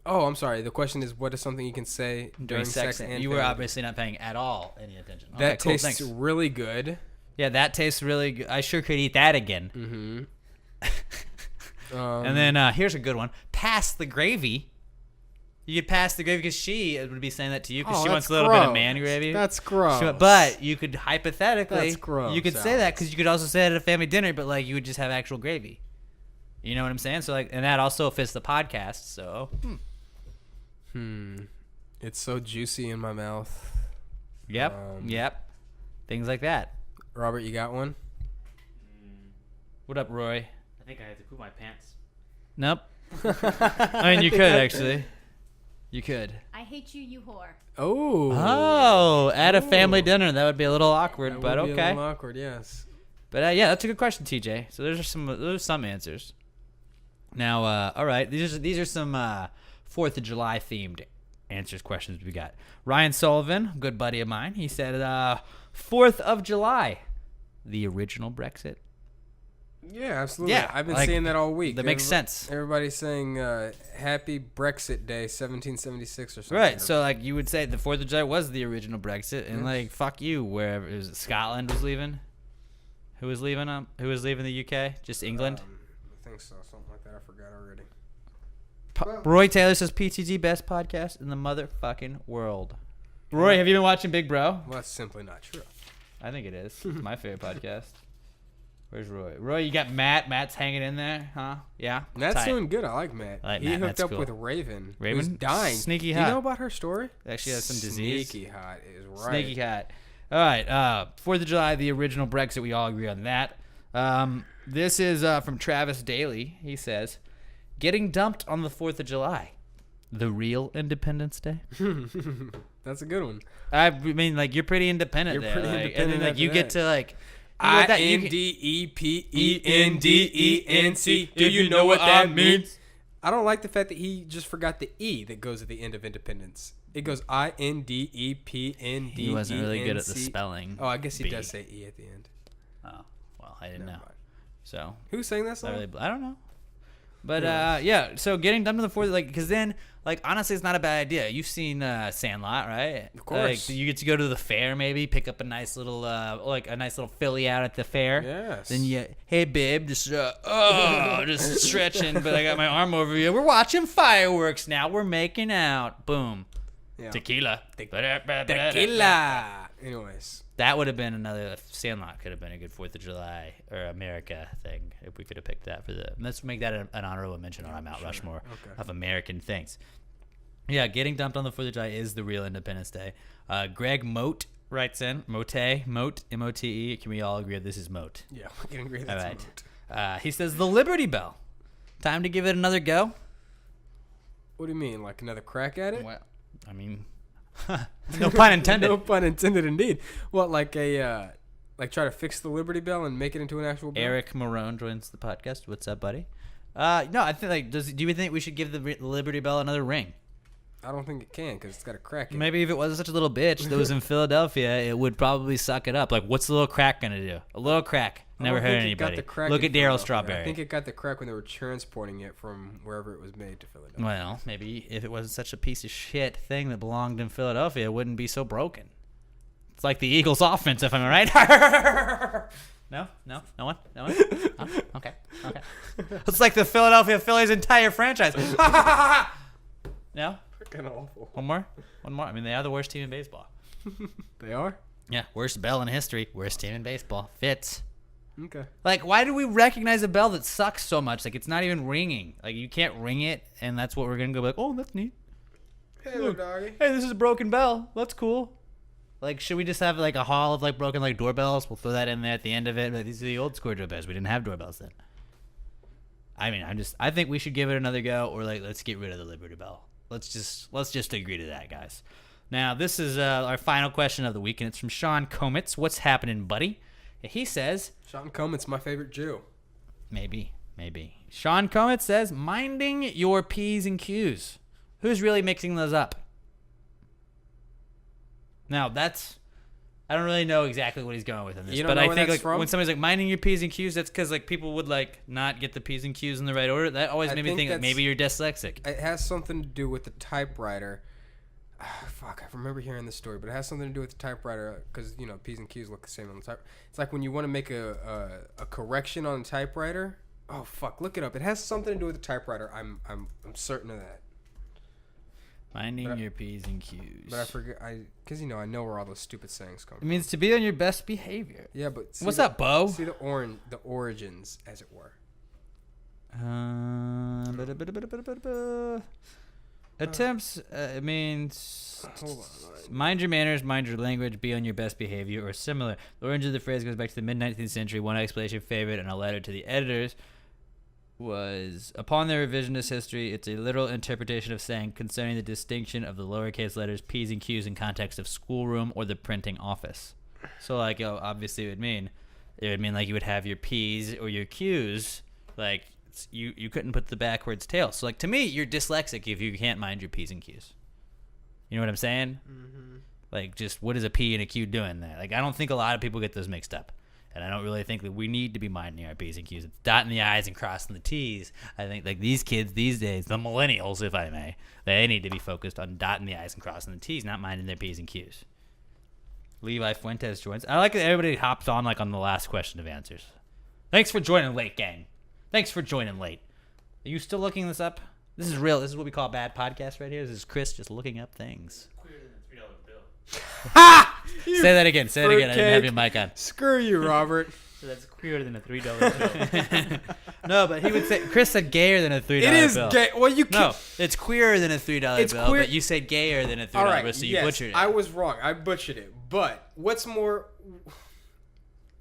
Speaker 1: Oh, I'm sorry. The question is, what is something you can say during sex and
Speaker 2: you were obviously not paying at all any attention.
Speaker 1: That tastes really good.
Speaker 2: Yeah, that tastes really good. I sure could eat that again.
Speaker 1: Mm-hmm.
Speaker 2: And then here's a good one. Pass the gravy. You could pass the gravy because she would be saying that to you because she wants a little bit of man gravy.
Speaker 1: That's gross.
Speaker 2: But you could hypothetically,
Speaker 1: that's gross,
Speaker 2: you could say that because you could also say it at a family dinner, but like you would just have actual gravy. You know what I'm saying? So like, and that also fits the podcast. So.
Speaker 1: It's so juicy in my mouth.
Speaker 2: Yep. Things like that.
Speaker 1: Robert, you got one?
Speaker 2: What up, Roy?
Speaker 4: I think I have to poop my pants.
Speaker 2: Nope. I mean, you could actually. You could.
Speaker 6: I hate you, you whore.
Speaker 1: Oh,
Speaker 2: at a family dinner, that would be a little awkward, but okay.
Speaker 1: A little awkward, yes.
Speaker 2: But yeah, that's a good question, TJ. So those are some answers. Now, all right, these are some 4th of July themed questions we got. Ryan Sullivan, good buddy of mine, he said 4th of July, the original Brexit.
Speaker 1: Yeah, absolutely.
Speaker 2: Yeah,
Speaker 1: I've been seeing that all week.
Speaker 2: That makes sense.
Speaker 1: Everybody's saying Happy Brexit Day 1776 or something.
Speaker 2: Right, so like you would say the 4th of July was the original Brexit, and like fuck you, wherever it was. Scotland was leaving. Who was leaving? Who was leaving the UK? Just England.
Speaker 1: I think so, something like that. I forgot already.
Speaker 2: Roy Taylor says PTG best podcast in the motherfucking world. Roy, have you been watching Big Bro?
Speaker 1: Well, that's simply not true.
Speaker 2: I think it is. It's my favorite podcast. Where's Roy? Roy, you got Matt. Matt's hanging in there, huh? Yeah.
Speaker 1: Matt's doing good. I like Matt.
Speaker 2: He
Speaker 1: hooked up with Raven.
Speaker 2: Raven?
Speaker 1: Who's dying.
Speaker 2: Sneaky hot.
Speaker 1: Do you know about her story?
Speaker 2: Actually has some disease.
Speaker 1: Sneaky hot is right.
Speaker 2: Sneaky hot. All right. 4th of July, the original Brexit. We all agree on that. This is from Travis Daly. He says, getting dumped on the 4th of July. The real Independence Day?
Speaker 1: That's a good one.
Speaker 2: I mean, like, you're pretty independent.
Speaker 1: You're pretty independent.
Speaker 2: And then, like, you get to, like...
Speaker 1: INDEPENDENC. Do you know what that means? I don't like the fact that he just forgot the E that goes at the end of independence. It goes INDEPENDENC.
Speaker 2: He wasn't really good at the spelling.
Speaker 1: Oh, I guess he does say E at the end.
Speaker 2: Oh, well, I didn't know. So
Speaker 1: who's saying that song?
Speaker 2: I don't know. But yeah, so getting done to the 4th, like, because then, like, honestly, it's not a bad idea. You've seen Sandlot, right?
Speaker 1: Of course.
Speaker 2: Like, you get to go to the fair, maybe pick up a nice little, filly out at the fair.
Speaker 1: Yes.
Speaker 2: Then hey babe, just just stretching, but I got my arm over you. We're watching fireworks now. We're making out. Boom.
Speaker 1: Yeah.
Speaker 2: Tequila.
Speaker 1: Anyways.
Speaker 2: That would have been another. Sandlot could have been a good 4th of July or America thing if we could have picked that for the. Let's make that an honorable mention on our Mount Rushmore of American things. Yeah, getting dumped on the 4th of July is the real Independence Day. Greg Moat writes in, Mote, M-O-T-E. Can we all agree this is Mote?
Speaker 1: Yeah, we can agree that's
Speaker 2: Mote. He says, the Liberty Bell. Time to give it another go?
Speaker 1: What do you mean, like another crack at it?
Speaker 2: Well, I mean, no pun intended.
Speaker 1: No pun intended, indeed. What, like try to fix the Liberty Bell and make it into an actual bell?
Speaker 2: Eric Marone joins the podcast. What's up, buddy? No, I think do you think we should give the Liberty Bell another ring?
Speaker 1: I don't think it can because it's got a crack in it.
Speaker 2: Maybe if it wasn't such a little bitch that was in Philadelphia, it would probably suck it up. Like, what's the little crack gonna do? A little crack. Never hurt anybody. Look at Daryl Strawberry.
Speaker 1: I think it got the crack when they were transporting it from wherever it was made to Philadelphia.
Speaker 2: Well, maybe if it wasn't such a piece of shit thing that belonged in Philadelphia, it wouldn't be so broken. It's like the Eagles' offense, if I'm right. No one. Oh, okay. It's like the Philadelphia Phillies' entire franchise. No.
Speaker 1: Freaking awful.
Speaker 2: One more. I mean, they are the worst team in baseball.
Speaker 1: They are?
Speaker 2: Yeah, worst bell in history. Worst team in baseball. Fits.
Speaker 1: Okay.
Speaker 2: Like, why do we recognize a bell that sucks so much? Like, it's not even ringing. Like, you can't ring it, and that's what we're gonna go like. Oh, that's neat.
Speaker 1: Hey, little doggy.
Speaker 2: Hey, this is a broken bell. That's cool. Like, should we just have like a hall of like broken like doorbells? We'll throw that in there at the end of it. But these are the old school doorbells. We didn't have doorbells then. I mean, I think we should give it another go, or like, let's get rid of the Liberty Bell. Let's just agree to that, guys. Now, this is our final question of the week, and it's from Sean Komitz. What's happening, buddy? He says...
Speaker 1: Sean Komitz, my favorite Jew.
Speaker 2: Maybe. Sean Komitz says, minding your P's and Q's. Who's really mixing those up? Now, I don't really know exactly what he's going with in this, but I think like when somebody's like minding your P's and Q's, that's because like people would like not get the P's and Q's in the right order. That always made me think that maybe you're dyslexic.
Speaker 1: It has something to do with the typewriter. Fuck, I remember hearing this story, but it has something to do with the typewriter because P's and Q's look the same on the type. It's like when you want to make a correction on a typewriter. Oh fuck, look it up. It has something to do with the typewriter. I'm certain of that.
Speaker 2: Minding your P's and Q's.
Speaker 1: But I forget, because I know where all those stupid sayings come from.
Speaker 2: It means to be on your best behavior.
Speaker 1: Yeah, but
Speaker 2: what's up, Bo?
Speaker 1: See the origins, as it were.
Speaker 2: Attempts. It means
Speaker 1: hold on.
Speaker 2: Mind your manners, mind your language, be on your best behavior, or similar. The origin of the phrase goes back to the mid-19th century. One explanation favored in a letter to the editors was, upon their revisionist history, it's a literal interpretation of saying concerning the distinction of the lowercase letters P's and Q's in context of schoolroom or the printing office. So, like, obviously it would mean like you would have your P's or your Q's, like, you couldn't put the backwards tail. So, like, to me, you're dyslexic if you can't mind your P's and Q's. You know what I'm saying? Mm-hmm. Like, just what is a P and a Q doing there? Like, I don't think a lot of people get those mixed up. And I don't really think that we need to be minding our P's and Q's. It's dotting the I's and crossing the T's. I think, like, these kids these days, the millennials, if I may, they need to be focused on dotting the I's and crossing the T's, not minding their P's and Q's. Levi Fuentes joins. I like that everybody hops on, like, on the last question of answers. Thanks for joining late, gang. Thanks for joining late. Are you still looking this up? This is real. This is what we call a bad podcast right here. This is Chris just looking up things.
Speaker 4: Queer than a $3 bill.
Speaker 2: Ha! Say that again. Say it again. I didn't have your mic on.
Speaker 1: Screw you, Robert.
Speaker 4: So that's queerer than a $3 bill.
Speaker 2: No, but he would say, Chris said gayer than a $3 bill.
Speaker 1: It is gay. Well, you
Speaker 2: can't. No, it's queerer than a $3 bill,
Speaker 1: queer.
Speaker 2: But you said gayer than a $3 bill, so you butchered it.
Speaker 1: I was wrong. I butchered it. But what's more,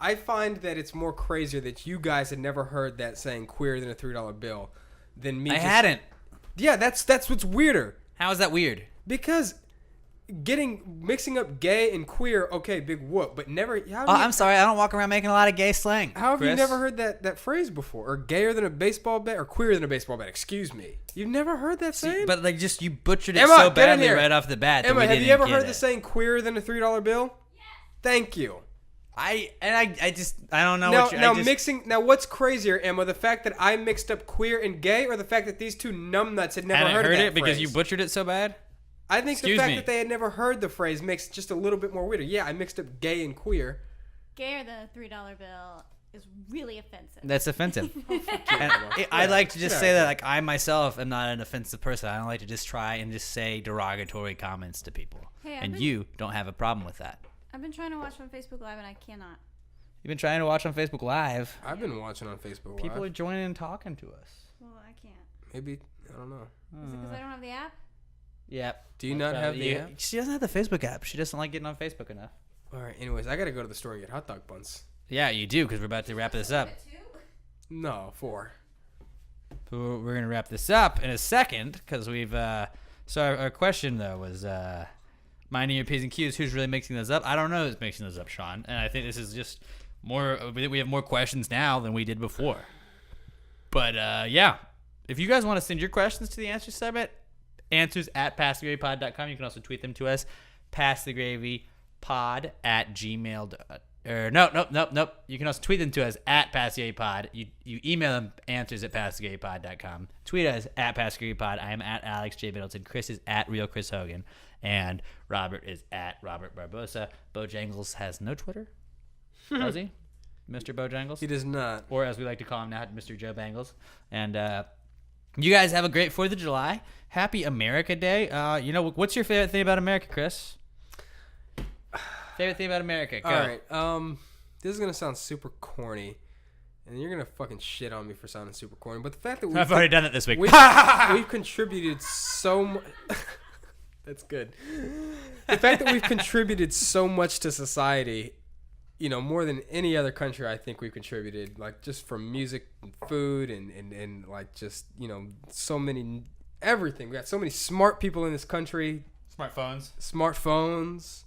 Speaker 1: I find that it's more crazier that you guys had never heard that saying queerer than a $3 bill than me.
Speaker 2: I hadn't.
Speaker 1: Yeah, that's what's weirder.
Speaker 2: How is that weird?
Speaker 1: Because mixing up gay and queer, okay, big whoop, but never.
Speaker 2: I'm sorry, I don't walk around making a lot of gay slang.
Speaker 1: How have
Speaker 2: Chris?
Speaker 1: you never heard that phrase before? Or gayer than a baseball bat, or queerer than a baseball bat? Excuse me, you've never heard that saying?
Speaker 2: But like, just you butchered it so badly right off the bat.
Speaker 1: Emma, have you ever heard the saying queerer than a $3 bill? Yes. Thank you.
Speaker 2: I don't know.
Speaker 1: Now what's crazier, Emma, the fact that I mixed up queer and gay, or the fact that these two numbnuts had never heard
Speaker 2: it
Speaker 1: phrase?
Speaker 2: Because you butchered it so bad?
Speaker 1: I think the fact that they had never heard the phrase makes it just a little bit more weirder. Yeah, I mixed up gay and queer.
Speaker 6: Gayer than a $3 bill is really offensive.
Speaker 2: That's offensive. I like to just say that, like, I myself am not an offensive person. I don't like to just try and just say derogatory comments to people. You don't have a problem with that.
Speaker 6: I've been trying to watch on Facebook Live and I cannot.
Speaker 2: You've been trying to watch on Facebook Live?
Speaker 1: I've been watching on Facebook Live.
Speaker 2: People are joining and talking to us.
Speaker 6: Well, I can't.
Speaker 1: Maybe, I don't know.
Speaker 6: Is it because I don't have the app?
Speaker 2: Yep.
Speaker 1: Do you not have the app?
Speaker 2: She doesn't have the Facebook app. She doesn't like getting on Facebook enough.
Speaker 1: All right. Anyways, I gotta go to the store and get hot dog buns.
Speaker 2: Yeah, you do, because we're about to wrap this up.
Speaker 1: No, 4.
Speaker 2: We're gonna wrap this up in a second because we've. So our question though was, minding your P's and Q's. Who's really mixing those up? I don't know who's mixing those up, Sean. And I think this is just more. We have more questions now than we did before. But yeah, if you guys want to send your questions to the Answers segment, answers@passthegravypod.com. You can also tweet them to us, passthegravypod@gmail.com. Nope. You can also tweet them to us @PassTheGravyPod. You email them answers@PassTheGravyPod.com. Tweet us @PassTheGravyPod. I am @Alex J. Middleton. Chris is @RealChris Hogan. And Robert is @Robert Barbosa. Bojangles has no Twitter. Does he? Mr. Bojangles?
Speaker 1: He does not.
Speaker 2: Or as we like to call him now, Mr. Joe Bangles. And you guys have a great 4th of July. Happy America Day. What's your favorite thing about America, Chris? Favorite thing about America. Go.
Speaker 1: All right. This is gonna sound super corny, and you're gonna fucking shit on me for sounding super corny. But the fact that
Speaker 2: I've already done it this week.
Speaker 1: We've contributed so much. That's good. The fact that we've contributed so much to society, more than any other country, I think we've contributed. Like just from music and food and like just so many everything. We got so many smart people in this country. Smartphones.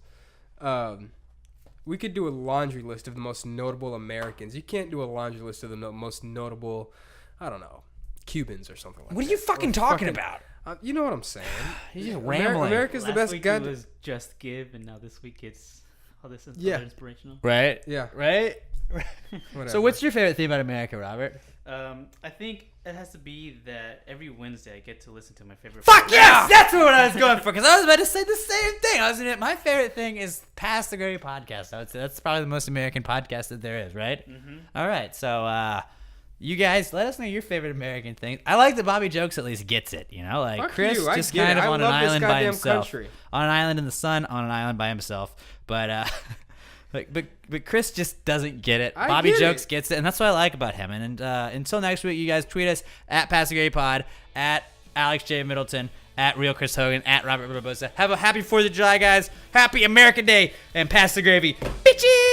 Speaker 1: We could do a laundry list of the most notable Americans. You can't do a laundry list of the most notable, I don't know, Cubans or something like that.
Speaker 2: What are you fucking talking about?
Speaker 1: You know what I'm saying.
Speaker 2: You're just rambling.
Speaker 1: America's the best.
Speaker 4: Last week it was Just Give, and now this week it's all this inspirational.
Speaker 2: Right?
Speaker 1: Yeah.
Speaker 2: Right? So what's your favorite thing about America, Robert?
Speaker 4: I think it has to be that every Wednesday I get to listen to my favorite.
Speaker 2: Fuck yes! That's what I was going for, because I was about to say the same thing. My favorite thing is Pass the Gravy podcast. I would say that's probably the most American podcast that there is, right? Mm-hmm. All right, so you guys, let us know your favorite American thing. I like that Bobby Jokes at least gets it, like
Speaker 1: fuck
Speaker 2: Chris
Speaker 1: you.
Speaker 2: just kind of on an island by himself.
Speaker 1: Country.
Speaker 2: On an island in the sun, on an island by himself. But But Chris just doesn't get it. Bobby Jokes gets it, and that's what I like about him. And until next week, you guys tweet us @PassTheGravyPod, @Alex J. Middleton, @Real Chris Hogan, @Robert Barbosa. Have a happy 4th of July, guys. Happy American Day, and pass the gravy, bitches!